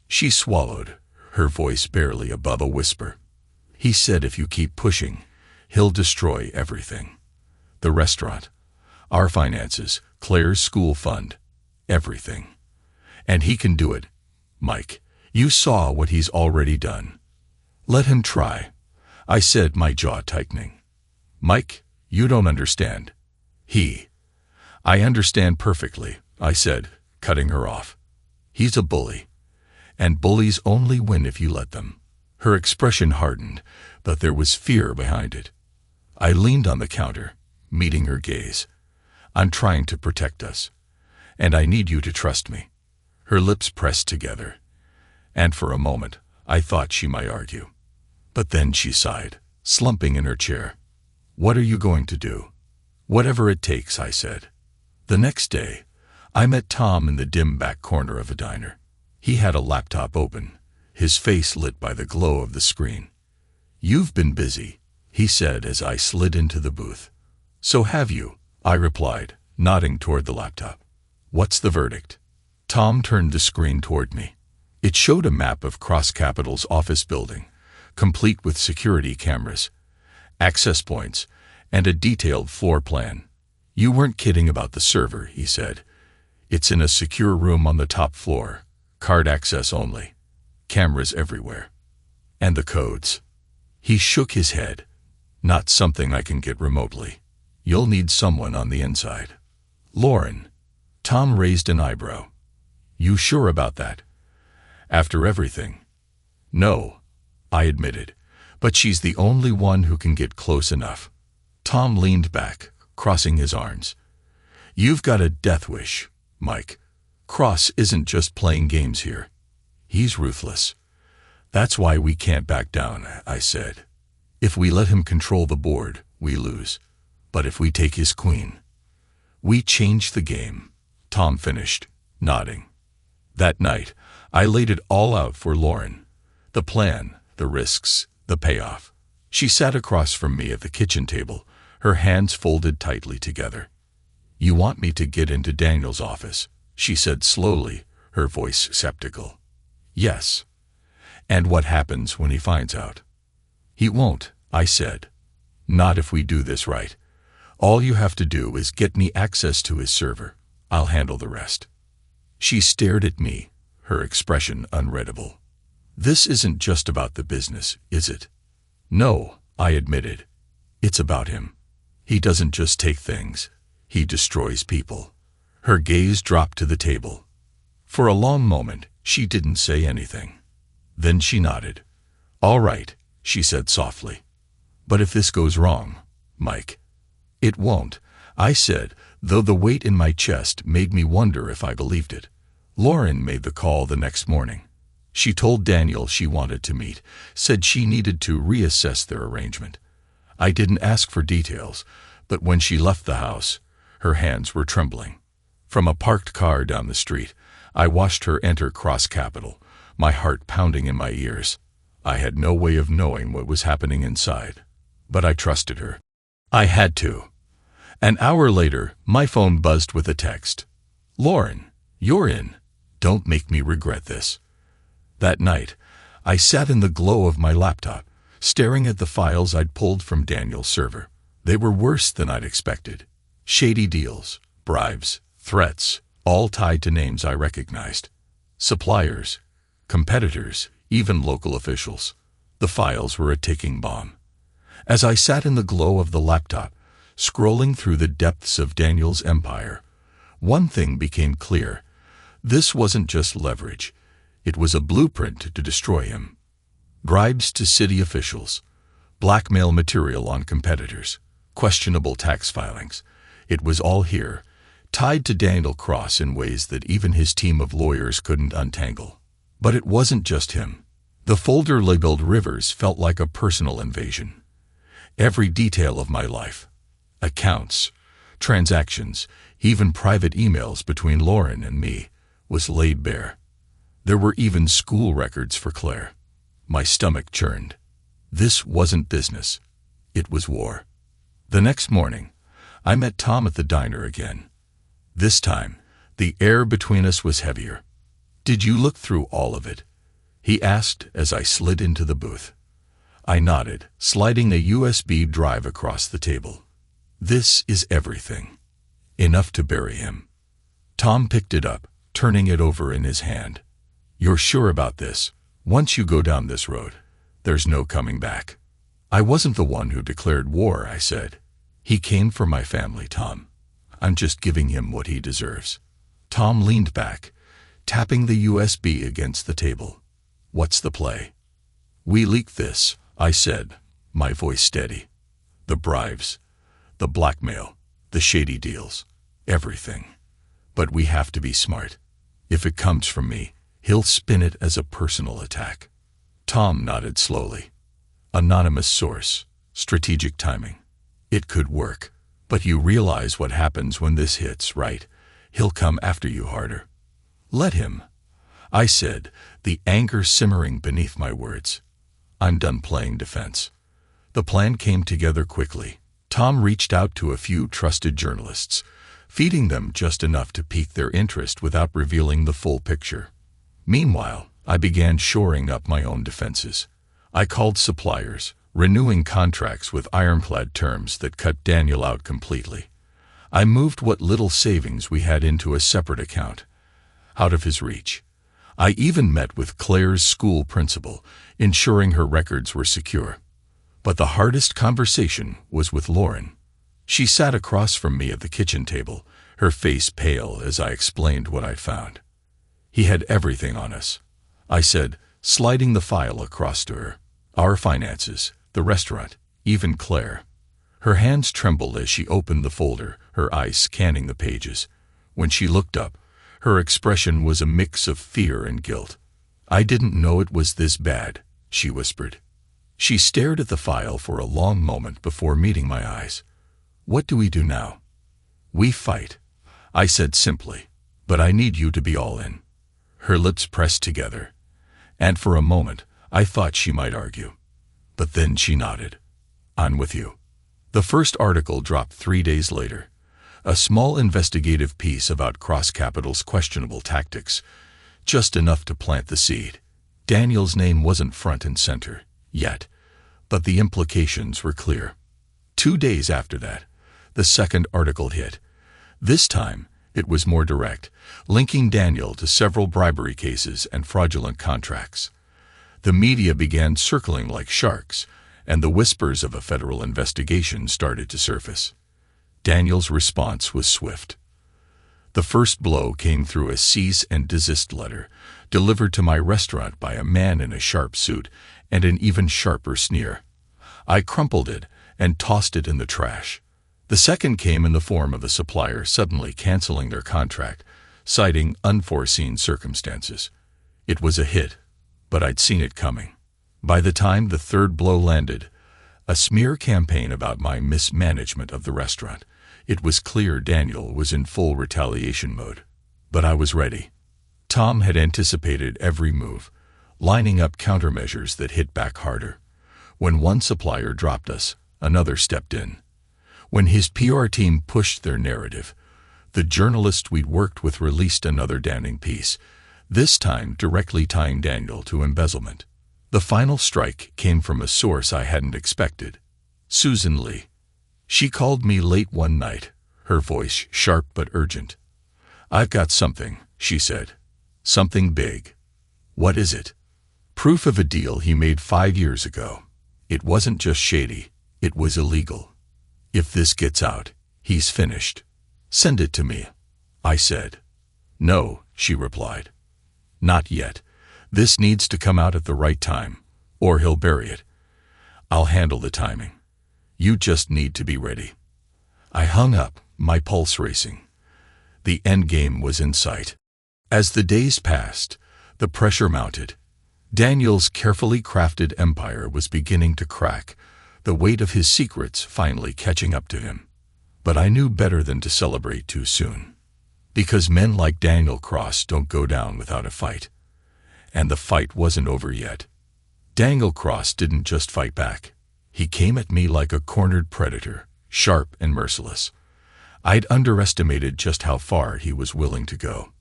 She swallowed, her voice barely above a whisper. "He said if you keep pushing, he'll destroy everything. The restaurant, our finances, Claire's school fund, everything. And he can do it. Mike, you saw what he's already done." "Let him try," I said, my jaw tightening. "Mike, you don't understand. I understand perfectly," I said, cutting her off. "He's a bully. And bullies only win if you let them." Her expression hardened, but there was fear behind it. I leaned on the counter, meeting her gaze. "I'm trying to protect us. And I need you to trust me." Her lips pressed together. And for a moment, I thought she might argue. But then she sighed, slumping in her chair. "What are you going to do?" "Whatever it takes," I said. The next day, I met Tom in the dim back corner of a diner. He had a laptop open, his face lit by the glow of the screen. "You've been busy," he said as I slid into the booth. "So have you," I replied, nodding toward the laptop. "What's the verdict?" Tom turned the screen toward me. It showed a map of Cross Capital's office building, complete with security cameras, access points, and a detailed floor plan. "You weren't kidding about the server," he said. "It's in a secure room on the top floor, card access only, cameras everywhere. And the codes." He shook his head. "Not something I can get remotely. You'll need someone on the inside." "Lauren?" Tom raised an eyebrow. "You sure about that? After everything?" "No," I admitted, "but she's the only one who can get close enough." Tom leaned back, crossing his arms. "You've got a death wish, Mike. Cross isn't just playing games here. He's ruthless. That's why we can't back down," I said. "If we let him control the board, we lose. But if we take his queen, we change the game," Tom finished, nodding. That night, I laid it all out for Lauren. The plan, the risks, the payoff. She sat across from me at the kitchen table, her hands folded tightly together. "You want me to get into Daniel's office," she said slowly, her voice skeptical. "Yes." "And what happens when he finds out?" "He won't," I said. "Not if we do this right. All you have to do is get me access to his server. I'll handle the rest." She stared at me, her expression unreadable. "This isn't just about the business, is it?" "No," I admitted. "It's about him. He doesn't just take things. He destroys people." Her gaze dropped to the table. For a long moment, she didn't say anything. Then she nodded. "All right," she said softly. "But if this goes wrong, Mike?" "It won't," I said, though the weight in my chest made me wonder if I believed it. Lauren made the call the next morning. She told Daniel she wanted to meet, said she needed to reassess their arrangement. I didn't ask for details, but when she left the house, her hands were trembling. From a parked car down the street, I watched her enter Cross Capital, my heart pounding in my ears. I had no way of knowing what was happening inside, but I trusted her. I had to. An hour later, my phone buzzed with a text. "Lauren, you're in. Don't make me regret this." That night, I sat in the glow of my laptop, staring at the files I'd pulled from Daniel's server. They were worse than I'd expected. Shady deals, bribes, threats, all tied to names I recognized. Suppliers, competitors, even local officials. The files were a ticking bomb. As I sat in the glow of the laptop, scrolling through the depths of Daniel's empire, one thing became clear. This wasn't just leverage. It was a blueprint to destroy him. Bribes to city officials, blackmail material on competitors, questionable tax filings. It was all here, tied to Daniel Cross in ways that even his team of lawyers couldn't untangle. But it wasn't just him. The folder labeled Rivers felt like a personal invasion. Every detail of my life, accounts, transactions, even private emails between Lauren and me, was laid bare. There were even school records for Claire. My stomach churned. This wasn't business. It was war. The next morning, I met Tom at the diner again. This time, the air between us was heavier. "Did you look through all of it?" he asked as I slid into the booth. I nodded, sliding a USB drive across the table. "This is everything. Enough to bury him." Tom picked it up, turning it over in his hand. "You're sure about this? Once you go down this road, there's no coming back." "I wasn't the one who declared war," I said. "He came for my family, Tom. I'm just giving him what he deserves." Tom leaned back, tapping the USB against the table. "What's the play?" "We leaked this," I said, my voice steady. "The bribes, the blackmail, the shady deals, everything. But we have to be smart. If it comes from me, he'll spin it as a personal attack." Tom nodded slowly. "Anonymous source, strategic timing. It could work. But you realize what happens when this hits, right? He'll come after you harder." "Let him," I said, the anger simmering beneath my words. "I'm done playing defense." The plan came together quickly. Tom reached out to a few trusted journalists, feeding them just enough to pique their interest without revealing the full picture. Meanwhile, I began shoring up my own defenses. I called suppliers, renewing contracts with ironclad terms that cut Daniel out completely. I moved what little savings we had into a separate account, out of his reach. I even met with Claire's school principal, ensuring her records were secure. But the hardest conversation was with Lauren. She sat across from me at the kitchen table, her face pale as I explained what I'd found. "He had everything on us," I said, sliding the file across to her. "Our finances, the restaurant, even Claire." Her hands trembled as she opened the folder, her eyes scanning the pages. When she looked up, her expression was a mix of fear and guilt. "I didn't know it was this bad," she whispered. She stared at the file for a long moment before meeting my eyes. "What do we do now?" "We fight," I said simply, "but I need you to be all in." Her lips pressed together, and for a moment I thought she might argue. But then she nodded. "I'm with you." The first article dropped 3 days later. A small investigative piece about Cross Capital's questionable tactics, just enough to plant the seed. Daniel's name wasn't front and center, yet, but the implications were clear. 2 days after that, the second article hit. This time, it was more direct, linking Daniel to several bribery cases and fraudulent contracts. The media began circling like sharks, and the whispers of a federal investigation started to surface. Daniel's response was swift. The first blow came through a cease and desist letter, delivered to my restaurant by a man in a sharp suit and an even sharper sneer. I crumpled it and tossed it in the trash. The second came in the form of a supplier suddenly canceling their contract, citing unforeseen circumstances. It was a hit, but I'd seen it coming. By the time the third blow landed, a smear campaign about my mismanagement of the restaurant, It was clear Daniel was in full retaliation mode. But I was ready. Tom had anticipated every move, lining up countermeasures that hit back harder. When one supplier dropped us, another stepped in. When his PR team pushed their narrative, the journalist we'd worked with released another damning piece, this time directly tying Daniel to embezzlement. The final strike came from a source I hadn't expected. Susan Lee. She called me late one night, her voice sharp but urgent. "I've got something," she said. "Something big." "What is it?" "Proof of a deal he made 5 years ago. It wasn't just shady, it was illegal. If this gets out, he's finished. Send it to me," I said. "No," she replied. "Not yet. This needs to come out at the right time, or he'll bury it. I'll handle the timing. You just need to be ready." I hung up, my pulse racing. The end game was in sight. As the days passed, the pressure mounted. Daniel's carefully crafted empire was beginning to crack, the weight of his secrets finally catching up to him. But I knew better than to celebrate too soon. Because men like Daniel Cross don't go down without a fight. And the fight wasn't over yet. Daniel Cross didn't just fight back. He came at me like a cornered predator, sharp and merciless. I'd underestimated just how far he was willing to go.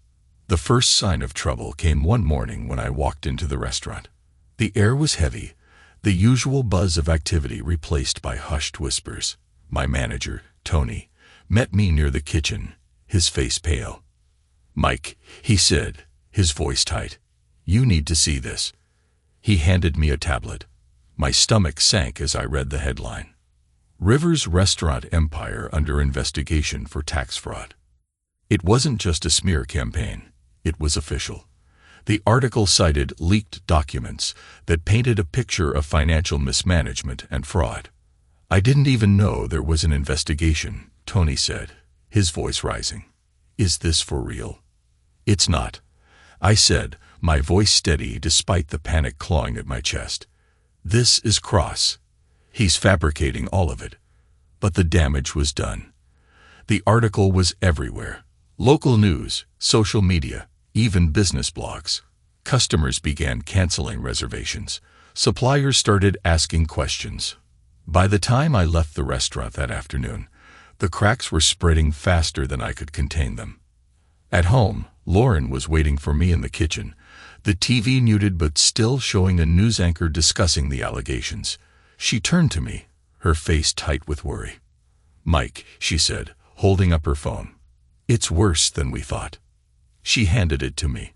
The first sign of trouble came one morning when I walked into the restaurant. The air was heavy, the usual buzz of activity replaced by hushed whispers. My manager, Tony, met me near the kitchen, his face pale. "Mike," he said, his voice tight, "you need to see this." He handed me a tablet. My stomach sank as I read the headline. Rivers Restaurant Empire under investigation for tax fraud. It wasn't just a smear campaign. It was official. The article cited leaked documents that painted a picture of financial mismanagement and fraud. "I didn't even know there was an investigation," Tony said, his voice rising. "Is this for real?" "It's not," I said, my voice steady despite the panic clawing at my chest. "This is Cross. He's fabricating all of it." But the damage was done. The article was everywhere. Local news, social media, even business blogs. Customers began canceling reservations. Suppliers started asking questions. By the time I left the restaurant that afternoon, the cracks were spreading faster than I could contain them. At home, Lauren was waiting for me in the kitchen, the TV muted but still showing a news anchor discussing the allegations. She turned to me, her face tight with worry. "Mike," she said, holding up her phone. "It's worse than we thought." She handed it to me.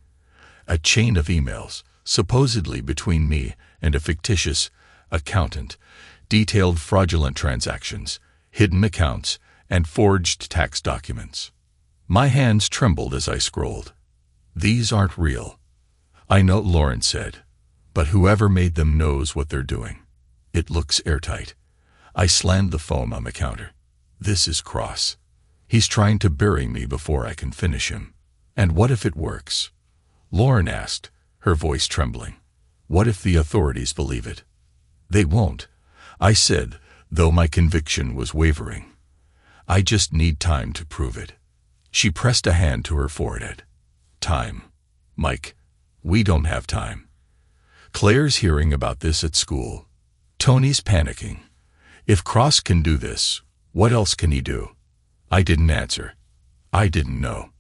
A chain of emails, supposedly between me and a fictitious accountant, detailed fraudulent transactions, hidden accounts, and forged tax documents. My hands trembled as I scrolled. "These aren't real." "I know," Lauren said, "but whoever made them knows what they're doing. It looks airtight." I slammed the phone on the counter. "This is Cross. He's trying to bury me before I can finish him." "And what if it works?" Lauren asked, her voice trembling. "What if the authorities believe it?" "They won't," I said, though my conviction was wavering. "I just need time to prove it." She pressed a hand to her forehead. "Time. Mike, we don't have time. Claire's hearing about this at school. Tony's panicking. If Cross can do this, what else can he do?" I didn't answer. I didn't know.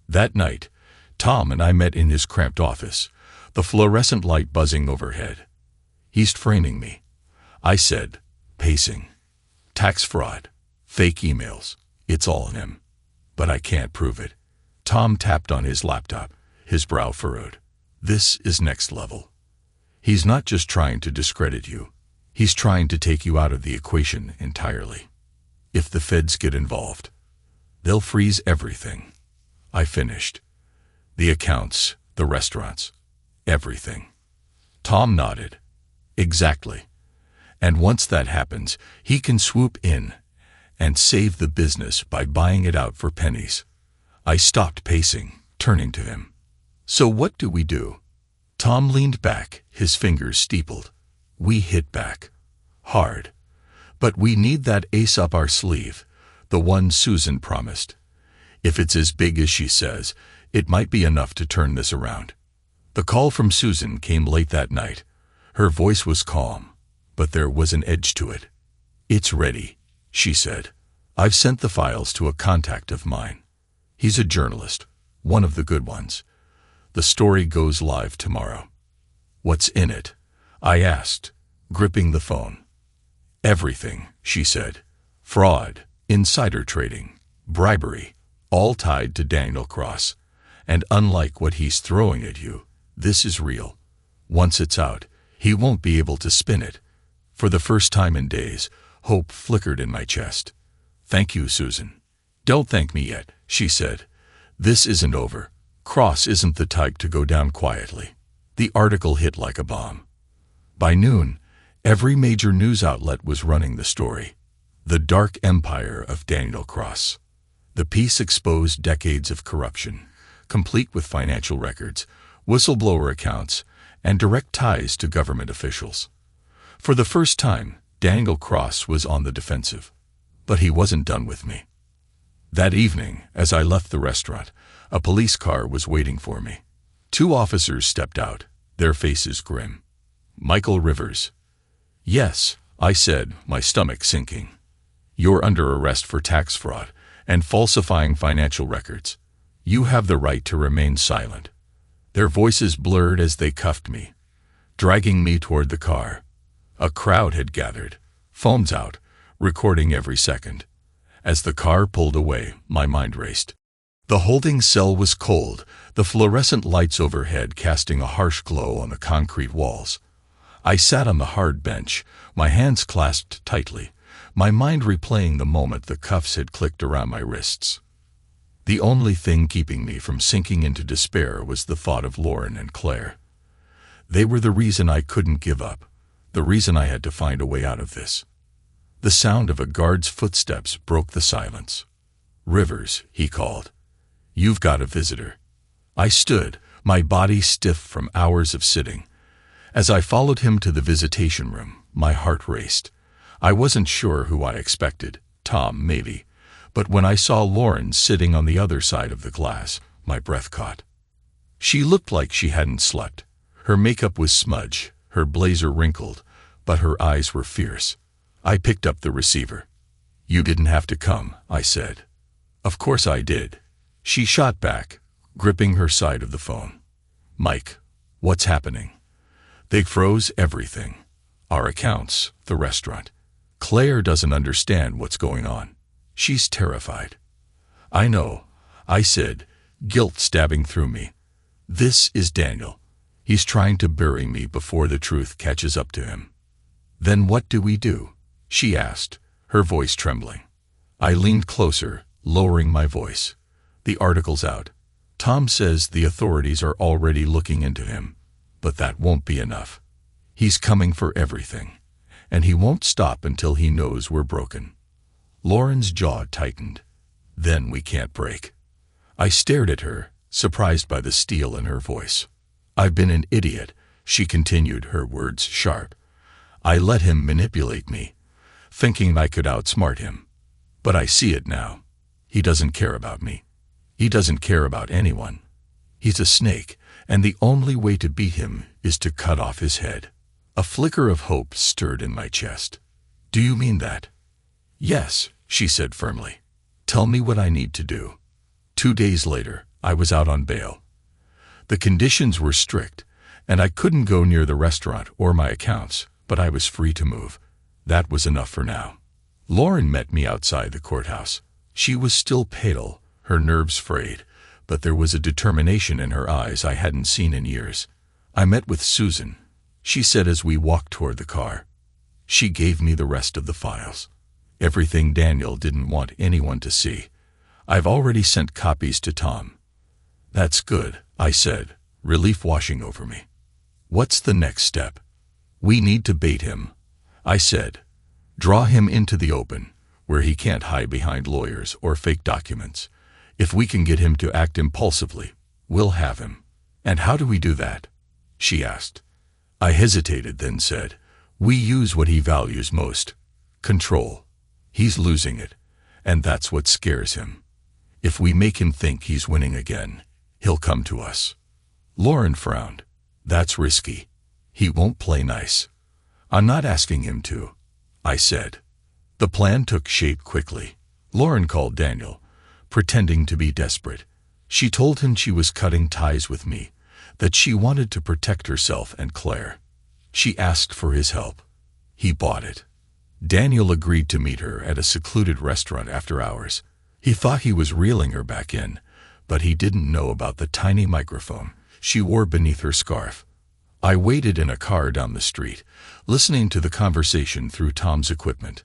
That night, Tom and I met in his cramped office, the fluorescent light buzzing overhead. "He's framing me," I said, pacing. "Tax fraud, fake emails, it's all in him. But I can't prove it." Tom tapped on his laptop, his brow furrowed. "This is next level. He's not just trying to discredit you. He's trying to take you out of the equation entirely. If the feds get involved, they'll freeze everything." I finished. "The accounts, the restaurants, everything." Tom nodded. "Exactly. And once that happens, he can swoop in and save the business by buying it out for pennies." I stopped pacing, turning to him. "So what do we do?" Tom leaned back, his fingers steepled. "We hit back. Hard. But we need that ace up our sleeve, The one Susan promised. If it's as big as she says, it might be enough to turn this around. The call from Susan came late that night. Her voice was calm, but there was an edge to it. "It's ready," she said. "I've sent the files to a contact of mine. He's a journalist, one of the good ones. The story goes live tomorrow." "What's in it?" I asked, gripping the phone. "Everything," she said. "Fraud, insider trading, bribery, all tied to Daniel Cross. And unlike what he's throwing at you, this is real. Once it's out, he won't be able to spin it." For the first time in days, hope flickered in my chest. "Thank you, Susan." "Don't thank me yet," she said. "This isn't over. Cross isn't the type to go down quietly." The article hit like a bomb. By noon, every major news outlet was running the story. The dark empire of Daniel Cross. The piece exposed decades of corruption, complete with financial records, whistleblower accounts, and direct ties to government officials. For the first time, Daniel Cross was on the defensive. But he wasn't done with me. That evening, as I left the restaurant, a police car was waiting for me. 2 officers stepped out, their faces grim. "Michael Rivers." "Yes," I said, my stomach sinking. "You're under arrest for tax fraud and falsifying financial records. You have the right to remain silent." Their voices blurred as they cuffed me, dragging me toward the car. A crowd had gathered, phones out, recording every second. As the car pulled away, my mind raced. The holding cell was cold, the fluorescent lights overhead casting a harsh glow on the concrete walls. I sat on the hard bench, my hands clasped tightly, my mind replaying the moment the cuffs had clicked around my wrists. The only thing keeping me from sinking into despair was the thought of Lauren and Claire. They were the reason I couldn't give up, the reason I had to find a way out of this. The sound of a guard's footsteps broke the silence. "Rivers," he called. "You've got a visitor." I stood, my body stiff from hours of sitting. As I followed him to the visitation room, my heart raced. I wasn't sure who I expected, Tom maybe, but when I saw Lauren sitting on the other side of the glass, my breath caught. She looked like she hadn't slept. Her makeup was smudged, her blazer wrinkled, but her eyes were fierce. I picked up the receiver. "You didn't have to come," I said. "Of course I did." She shot back, gripping her side of the phone. "Mike, what's happening?" "They froze everything. Our accounts, the restaurant. Claire doesn't understand what's going on. She's terrified." "I know," I said, guilt stabbing through me. "This is Daniel. He's trying to bury me before the truth catches up to him." "Then what do we do?" she asked, her voice trembling. I leaned closer, lowering my voice. "The article's out. Tom says the authorities are already looking into him, but that won't be enough. He's coming for everything, and he won't stop until he knows we're broken." Lauren's jaw tightened. "Then we can't break." I stared at her, surprised by the steel in her voice. "I've been an idiot," she continued, her words sharp. "I let him manipulate me, thinking I could outsmart him. But I see it now. He doesn't care about me. He doesn't care about anyone. He's a snake, and the only way to beat him is to cut off his head." A flicker of hope stirred in my chest. "Do you mean that?" "Yes," she said firmly. "Tell me what I need to do." 2 days later, I was out on bail. The conditions were strict, and I couldn't go near the restaurant or my accounts, but I was free to move. That was enough for now. Lauren met me outside the courthouse. She was still pale, her nerves frayed, but there was a determination in her eyes I hadn't seen in years. "I met with Susan," she said as we walked toward the car. "She gave me the rest of the files. Everything Daniel didn't want anyone to see. I've already sent copies to Tom." "That's good," I said, relief washing over me. "What's the next step?" "We need to bait him," I said. "Draw him into the open, where he can't hide behind lawyers or fake documents. If we can get him to act impulsively, we'll have him." "And how do we do that?" she asked. I hesitated, then said, "We use what he values most: control. He's losing it, and that's what scares him. If we make him think he's winning again, he'll come to us." Lauren frowned. "That's risky. He won't play nice." "I'm not asking him to," I said. The plan took shape quickly. Lauren called Daniel, pretending to be desperate. She told him she was cutting ties with me, that she wanted to protect herself and Claire. She asked for his help. He bought it. Daniel agreed to meet her at a secluded restaurant after hours. He thought he was reeling her back in, but he didn't know about the tiny microphone she wore beneath her scarf. I waited in a car down the street, listening to the conversation through Tom's equipment.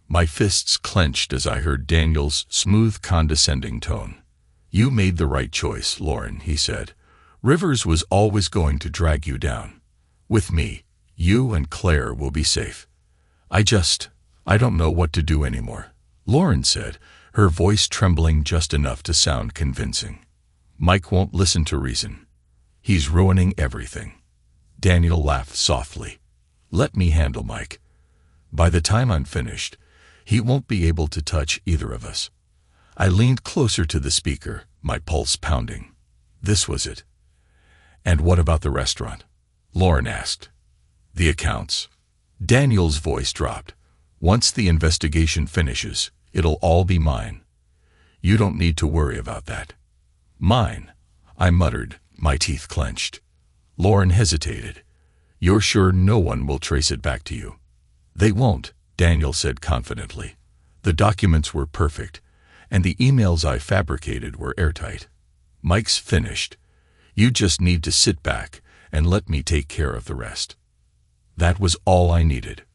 My fists clenched as I heard Daniel's smooth, condescending tone. "You made the right choice, Lauren," he said. "Rivers was always going to drag you down. With me, you and Claire will be safe." I don't know what to do anymore," Lauren said, her voice trembling just enough to sound convincing. "Mike won't listen to reason. He's ruining everything." Daniel laughed softly. "Let me handle Mike. By the time I'm finished, he won't be able to touch either of us." I leaned closer to the speaker, my pulse pounding. This was it. "And what about the restaurant?" Lauren asked. "The accounts?" Daniel's voice dropped. "Once the investigation finishes, it'll all be mine. You don't need to worry about that." "Mine?" I muttered, my teeth clenched. Lauren hesitated. "You're sure no one will trace it back to you?" "They won't," Daniel said confidently. "The documents were perfect, and the emails I fabricated were airtight. Mike's finished. You just need to sit back and let me take care of the rest." That was all I needed.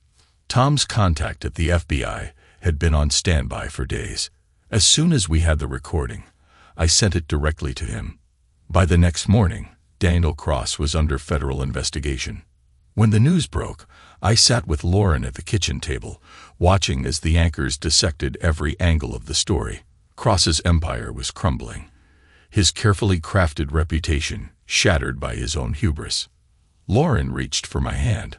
Tom's contact at the FBI had been on standby for days. As soon as we had the recording, I sent it directly to him. By the next morning, Daniel Cross was under federal investigation. When the news broke, I sat with Lauren at the kitchen table, watching as the anchors dissected every angle of the story. Cross's empire was crumbling, his carefully crafted reputation shattered by his own hubris. Lauren reached for my hand.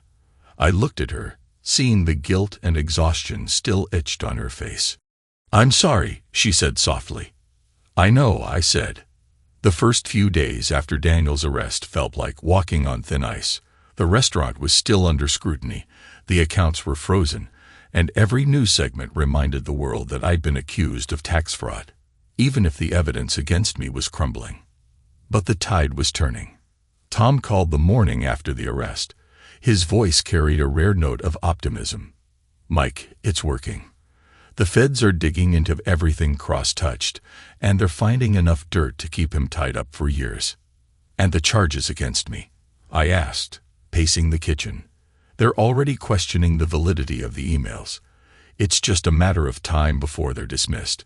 I looked at her, seeing the guilt and exhaustion still etched on her face. "I'm sorry," she said softly. "I know," I said. The first few days after Daniel's arrest felt like walking on thin ice. The restaurant was still under scrutiny, the accounts were frozen, and every news segment reminded the world that I'd been accused of tax fraud, even if the evidence against me was crumbling. But the tide was turning. Tom called the morning after the arrest. His voice carried a rare note of optimism. "Mike, it's working. The feds are digging into everything Cross touched, and they're finding enough dirt to keep him tied up for years." "And the charges against me?" I asked, pacing the kitchen. "They're already questioning the validity of the emails. It's just a matter of time before they're dismissed.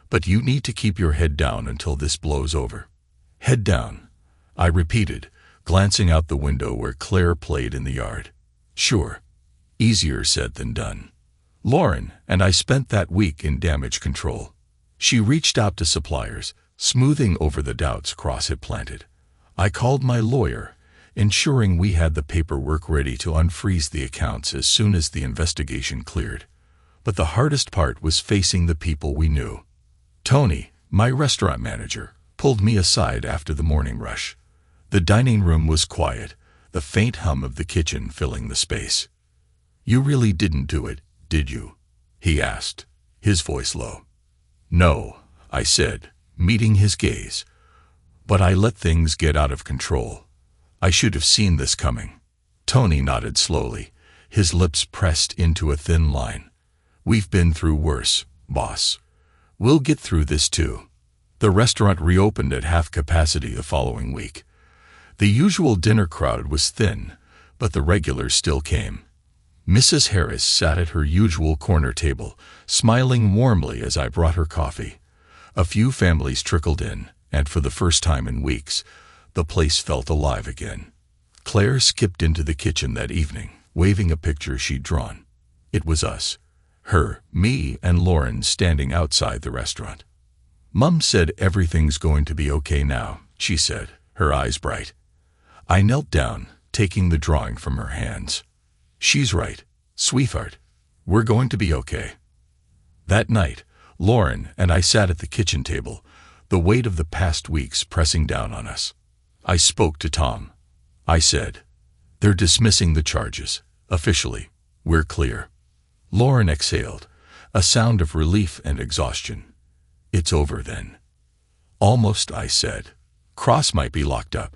But you need to keep your head down until this blows over." "Head down," I repeated, glancing out the window where Claire played in the yard. "Sure." Easier said than done. Lauren and I spent that week in damage control. She reached out to suppliers, smoothing over the doubts Cross had planted. I called my lawyer, ensuring we had the paperwork ready to unfreeze the accounts as soon as the investigation cleared. But the hardest part was facing the people we knew. Tony, my restaurant manager, pulled me aside after the morning rush. The dining room was quiet, the faint hum of the kitchen filling the space. "You really didn't do it, did you?" he asked, his voice low. "No," I said, meeting his gaze. "But I let things get out of control. I should have seen this coming." Tony nodded slowly, his lips pressed into a thin line. "We've been through worse, boss. We'll get through this too." The restaurant reopened at half capacity the following week. The usual dinner crowd was thin, but the regulars still came. Mrs. Harris sat at her usual corner table, smiling warmly as I brought her coffee. A few families trickled in, and for the first time in weeks, the place felt alive again. Claire skipped into the kitchen that evening, waving a picture she'd drawn. It was us, her, me, and Lauren standing outside the restaurant. "Mum said everything's going to be okay now," she said, her eyes bright. I knelt down, taking the drawing from her hands. "She's right, sweetheart. We're going to be okay." That night, Lauren and I sat at the kitchen table, the weight of the past weeks pressing down on us. I spoke to Tom. I said, "They're dismissing the charges. Officially, we're clear." Lauren exhaled, a sound of relief and exhaustion. "It's over then." "Almost," I said. "Cross might be locked up,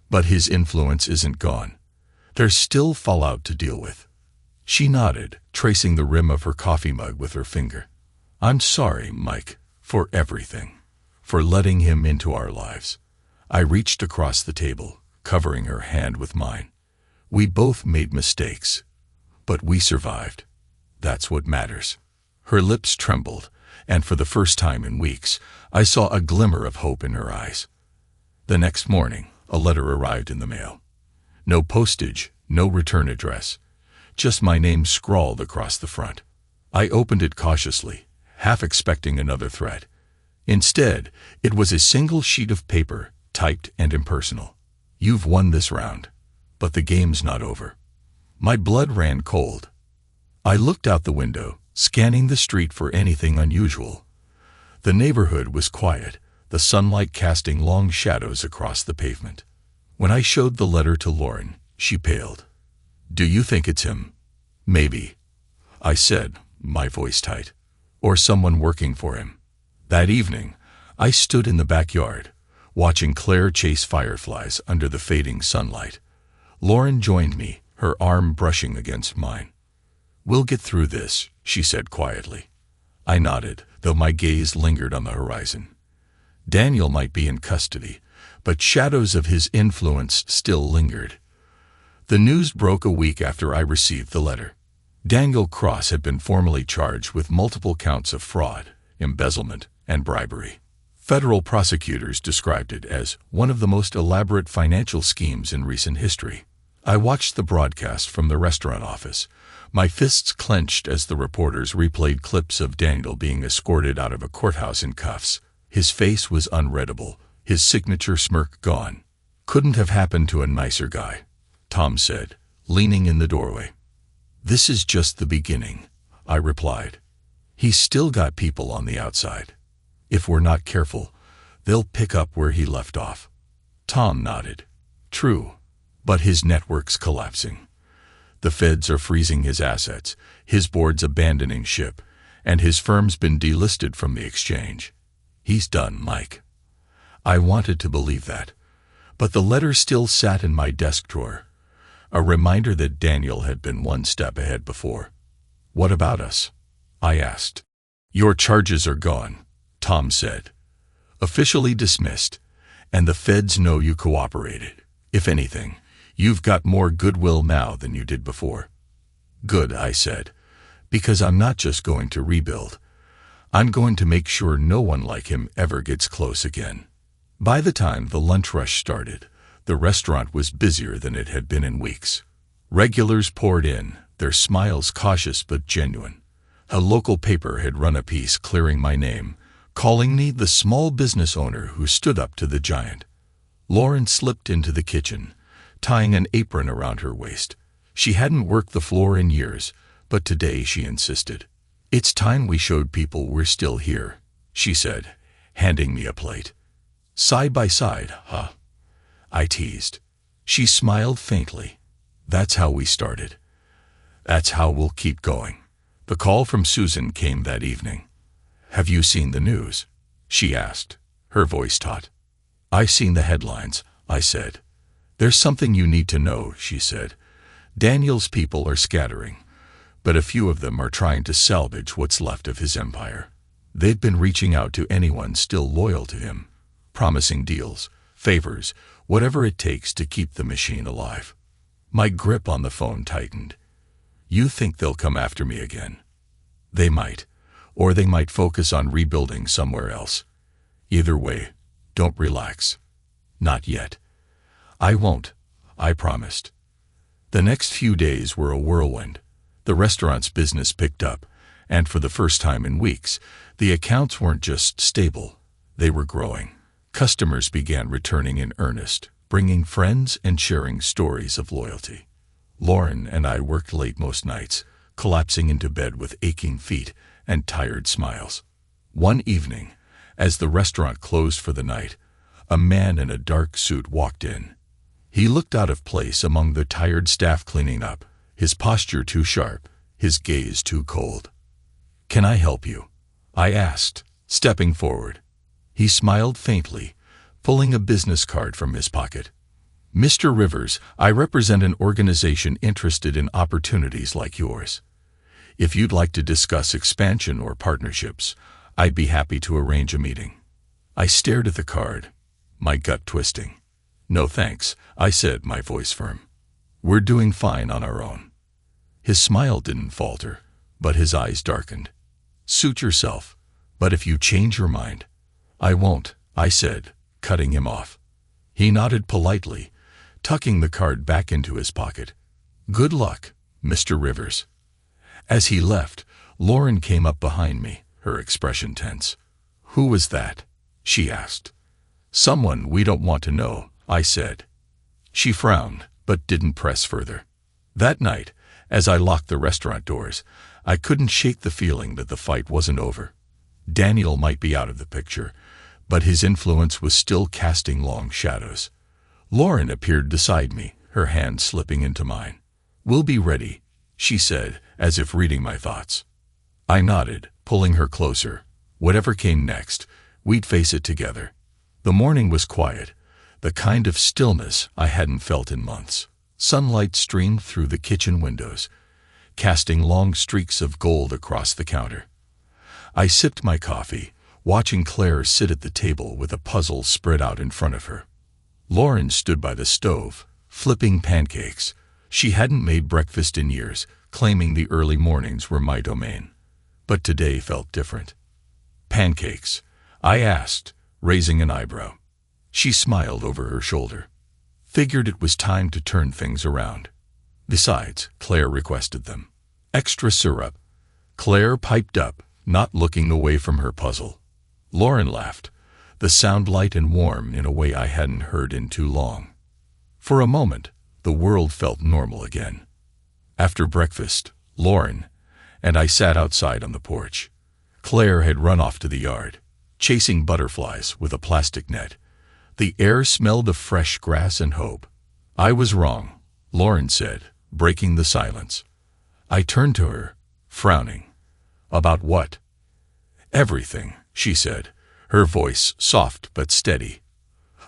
but his influence isn't gone. There's still fallout to deal with." She nodded, tracing the rim of her coffee mug with her finger. "I'm sorry, Mike, for everything. For letting him into our lives." I reached across the table, covering her hand with mine. "We both made mistakes, but we survived. That's what matters." Her lips trembled, and for the first time in weeks, I saw a glimmer of hope in her eyes. The next morning, a letter arrived in the mail. No postage, no return address, just my name scrawled across the front. I opened it cautiously, half expecting another threat. Instead, it was a single sheet of paper, typed and impersonal. "You've won this round, but the game's not over." My blood ran cold. I looked out the window, scanning the street for anything unusual. The neighborhood was quiet, the sunlight casting long shadows across the pavement. When I showed the letter to Lauren, she paled. "Do you think it's him?" "Maybe," I said, my voice tight. "Or someone working for him." That evening, I stood in the backyard, watching Claire chase fireflies under the fading sunlight. Lauren joined me, her arm brushing against mine. "We'll get through this," she said quietly. I nodded, though my gaze lingered on the horizon. Daniel might be in custody, but shadows of his influence still lingered. The news broke a week after I received the letter. Daniel Cross had been formally charged with multiple counts of fraud, embezzlement, and bribery. Federal prosecutors described it as one of the most elaborate financial schemes in recent history. I watched the broadcast from the restaurant office, my fists clenched as the reporters replayed clips of Daniel being escorted out of a courthouse in cuffs. His face was unreadable, his signature smirk gone. "Couldn't have happened to a nicer guy," Tom said, leaning in the doorway. "This is just the beginning," I replied. "He's still got people on the outside. If we're not careful, they'll pick up where he left off." Tom nodded. "True, but his network's collapsing. The feds are freezing his assets, his board's abandoning ship, and his firm's been delisted from the exchange. He's done, Mike." I wanted to believe that, but the letter still sat in my desk drawer, a reminder that Daniel had been one step ahead before. "What about us?" I asked. "Your charges are gone," Tom said. "Officially dismissed, and the feds know you cooperated. If anything, you've got more goodwill now than you did before." "Good," I said, "because I'm not just going to rebuild. I'm going to make sure no one like him ever gets close again." By the time the lunch rush started, the restaurant was busier than it had been in weeks. Regulars poured in, their smiles cautious but genuine. A local paper had run a piece clearing my name, calling me the small business owner who stood up to the giant. Lauren slipped into the kitchen, tying an apron around her waist. She hadn't worked the floor in years, but today she insisted. "It's time we showed people we're still here," she said, handing me a plate. "Side by side, huh?" I teased. She smiled faintly. "That's how we started. That's how we'll keep going." The call from Susan came that evening. "Have you seen the news?" she asked, her voice taut. "I've seen the headlines," I said. "There's something you need to know," she said. "Daniel's people are scattering, but a few of them are trying to salvage what's left of his empire. They've been reaching out to anyone still loyal to him, promising deals, favors, whatever it takes to keep the machine alive." My grip on the phone tightened. "You think they'll come after me again?" "They might, or they might focus on rebuilding somewhere else. Either way, don't relax." "Not yet." "I won't," I promised. The next few days were a whirlwind. The restaurant's business picked up, and for the first time in weeks, the accounts weren't just stable, they were growing. Customers began returning in earnest, bringing friends and sharing stories of loyalty. Lauren and I worked late most nights, collapsing into bed with aching feet and tired smiles. One evening, as the restaurant closed for the night, a man in a dark suit walked in. He looked out of place among the tired staff cleaning up, his posture too sharp, his gaze too cold. "Can I help you?" I asked, stepping forward. He smiled faintly, pulling a business card from his pocket. "Mr. Rivers, I represent an organization interested in opportunities like yours. If you'd like to discuss expansion or partnerships, I'd be happy to arrange a meeting." I stared at the card, my gut twisting. "No thanks," I said, my voice firm. "We're doing fine on our own." His smile didn't falter, but his eyes darkened. "Suit yourself, but if you change your mind—" "I won't," I said, cutting him off. He nodded politely, tucking the card back into his pocket. "Good luck, Mr. Rivers." As he left, Lauren came up behind me, her expression tense. "Who was that?" she asked. "Someone we don't want to know," I said. She frowned, but didn't press further. That night, as I locked the restaurant doors, I couldn't shake the feeling that the fight wasn't over. Daniel might be out of the picture, but his influence was still casting long shadows. Lauren appeared beside me, her hand slipping into mine. "We'll be ready," she said, as if reading my thoughts. I nodded, pulling her closer. Whatever came next, we'd face it together. The morning was quiet, the kind of stillness I hadn't felt in months. Sunlight streamed through the kitchen windows, casting long streaks of gold across the counter. I sipped my coffee, watching Claire sit at the table with a puzzle spread out in front of her. Lauren stood by the stove, flipping pancakes. She hadn't made breakfast in years, claiming the early mornings were my domain. But today felt different. "Pancakes?" I asked, raising an eyebrow. She smiled over her shoulder. "Figured it was time to turn things around. Besides, Claire requested them." "Extra syrup." Claire piped up, not looking away from her puzzle. Lauren laughed, the sound light and warm in a way I hadn't heard in too long. For a moment, the world felt normal again. After breakfast, Lauren and I sat outside on the porch. Claire had run off to the yard, chasing butterflies with a plastic net. The air smelled of fresh grass and hope. "I was wrong," Lauren said, breaking the silence. I turned to her, frowning. "About what?" "Everything," she said, her voice soft but steady.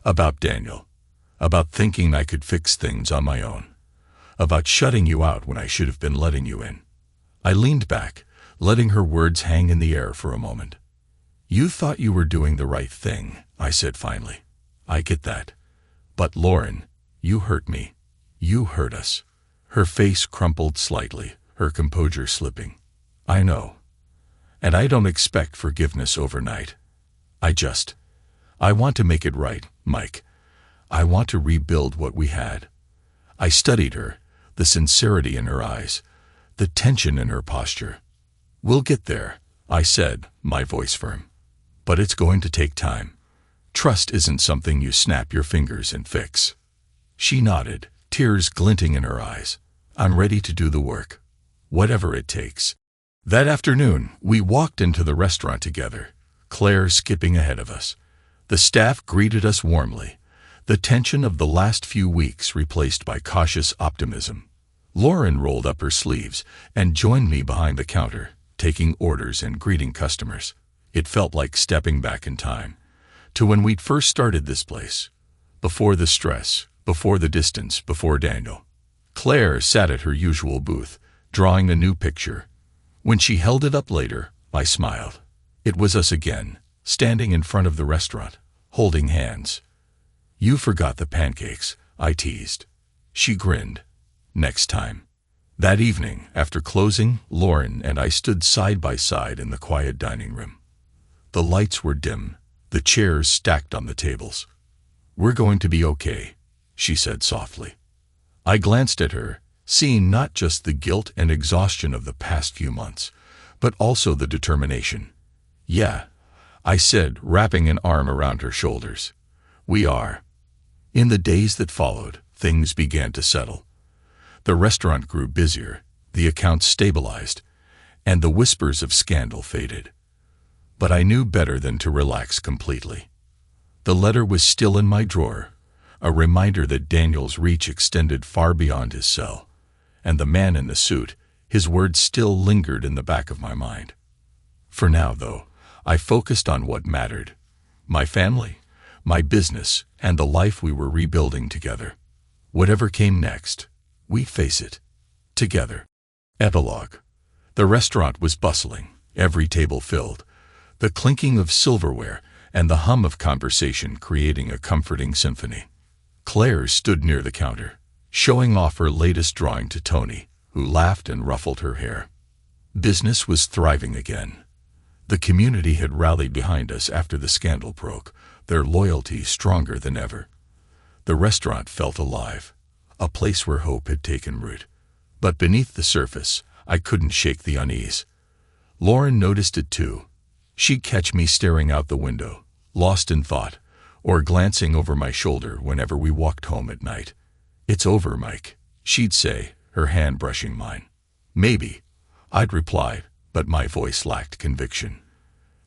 "About Daniel. About thinking I could fix things on my own. About shutting you out when I should have been letting you in." I leaned back, letting her words hang in the air for a moment. "You thought you were doing the right thing," I said finally. "I get that. But Lauren, you hurt me. You hurt us." Her face crumpled slightly, her composure slipping. "I know. And I don't expect forgiveness overnight. I want to make it right, Mike. I want to rebuild what we had." I studied her, the sincerity in her eyes, the tension in her posture. "We'll get there," I said, my voice firm. "But it's going to take time. Trust isn't something you snap your fingers and fix." She nodded, tears glinting in her eyes. "I'm ready to do the work. Whatever it takes." That afternoon, we walked into the restaurant together, Claire skipping ahead of us. The staff greeted us warmly, the tension of the last few weeks replaced by cautious optimism. Lauren rolled up her sleeves and joined me behind the counter, taking orders and greeting customers. It felt like stepping back in time, to when we'd first started this place. Before the stress, before the distance, before Daniel. Claire sat at her usual booth, drawing a new picture. When she held it up later, I smiled. It was us again, standing in front of the restaurant, holding hands. "You forgot the pancakes," I teased. She grinned. "Next time." That evening, after closing, Lauren and I stood side by side in the quiet dining room. The lights were dim, the chairs stacked on the tables. "We're going to be okay," she said softly. I glanced at her, seeing not just the guilt and exhaustion of the past few months, but also the determination. "Yeah," I said, wrapping an arm around her shoulders. "We are." In the days that followed, things began to settle. The restaurant grew busier, the accounts stabilized, and the whispers of scandal faded. But I knew better than to relax completely. The letter was still in my drawer, a reminder that Daniel's reach extended far beyond his cell, and the man in the suit, his words still lingered in the back of my mind. For now, though, I focused on what mattered: my family, my business, and the life we were rebuilding together. Whatever came next, we'd face it together. Epilogue. The restaurant was bustling, every table filled, the clinking of silverware and the hum of conversation creating a comforting symphony. Claire stood near the counter, showing off her latest drawing to Tony, who laughed and ruffled her hair. Business was thriving again. The community had rallied behind us after the scandal broke, their loyalty stronger than ever. The restaurant felt alive, a place where hope had taken root. But beneath the surface, I couldn't shake the unease. Lauren noticed it too. She'd catch me staring out the window, lost in thought, or glancing over my shoulder whenever we walked home at night. "It's over, Mike," she'd say, her hand brushing mine. "Maybe," I'd reply, but my voice lacked conviction.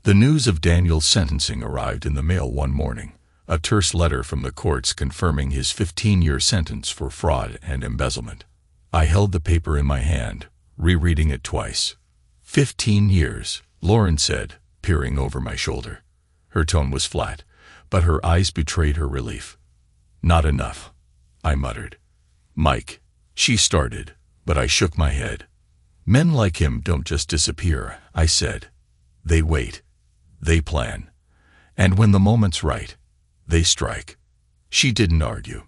The news of Daniel's sentencing arrived in the mail one morning, a terse letter from the courts confirming his 15-year sentence for fraud and embezzlement. I held the paper in my hand, rereading it twice. 15 years, Lauren said, peering over my shoulder. Her tone was flat, but her eyes betrayed her relief. "Not enough," I muttered. "Mike," she started, but I shook my head. "Men like him don't just disappear," I said. "They wait. They plan. And when the moment's right, they strike." She didn't argue.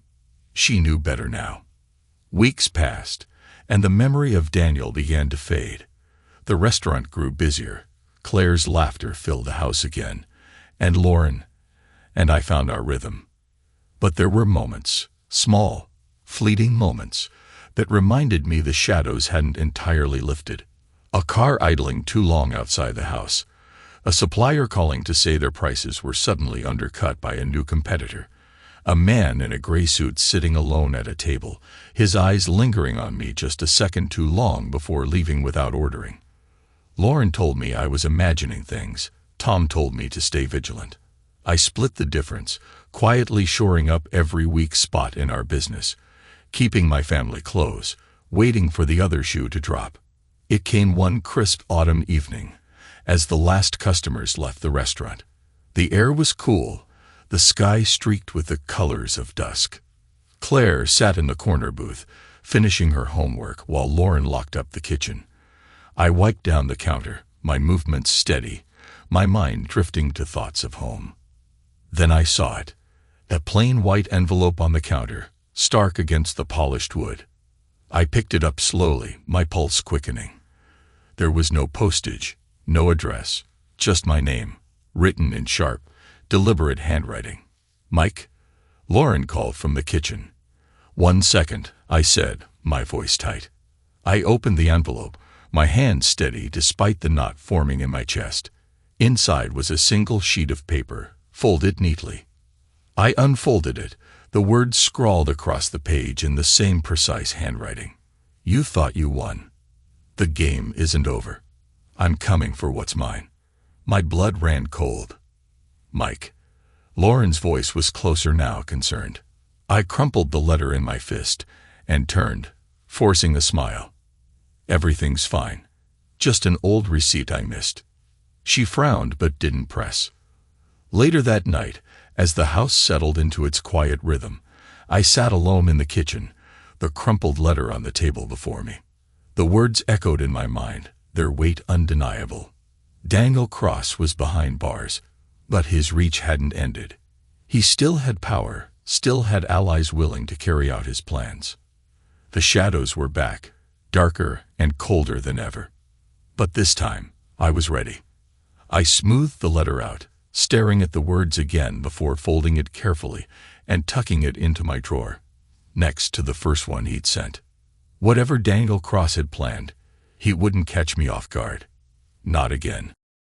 She knew better now. Weeks passed, and the memory of Daniel began to fade. The restaurant grew busier. Claire's laughter filled the house again, and Lauren and I found our rhythm. But there were moments, small, fleeting moments, that reminded me the shadows hadn't entirely lifted. A car idling too long outside the house. A supplier calling to say their prices were suddenly undercut by a new competitor. A man in a gray suit sitting alone at a table, his eyes lingering on me just a second too long before leaving without ordering. Lauren told me I was imagining things. Tom told me to stay vigilant. I split the difference, quietly shoring up every weak spot in our business, keeping my family close, waiting for the other shoe to drop. It came one crisp autumn evening, as the last customers left the restaurant. The air was cool, the sky streaked with the colors of dusk. Claire sat in the corner booth, finishing her homework while Lauren locked up the kitchen. I wiped down the counter, my movements steady, my mind drifting to thoughts of home. Then I saw it, a plain white envelope on the counter, stark against the polished wood. I picked it up slowly, my pulse quickening. There was no postage, no address, just my name, written in sharp, deliberate handwriting. "Mike?" Lauren called from the kitchen. "1 second," I said, my voice tight. I opened the envelope, my hand steady despite the knot forming in my chest. Inside was a single sheet of paper, folded neatly. I unfolded it, the words scrawled across the page in the same precise handwriting. "You thought you won. The game isn't over. I'm coming for what's mine." My blood ran cold. "Mike." Lauren's voice was closer now, concerned. I crumpled the letter in my fist and turned, forcing a smile. "Everything's fine. Just an old receipt I missed." She frowned but didn't press. Later that night, as the house settled into its quiet rhythm, I sat alone in the kitchen, the crumpled letter on the table before me. The words echoed in my mind, their weight undeniable. Daniel Cross was behind bars, but his reach hadn't ended. He still had power, still had allies willing to carry out his plans. The shadows were back, darker and colder than ever. But this time, I was ready. I smoothed the letter out, staring at the words again before folding it carefully and tucking it into my drawer, next to the first one he'd sent. Whatever Daniel Cross had planned, he wouldn't catch me off guard. Not again.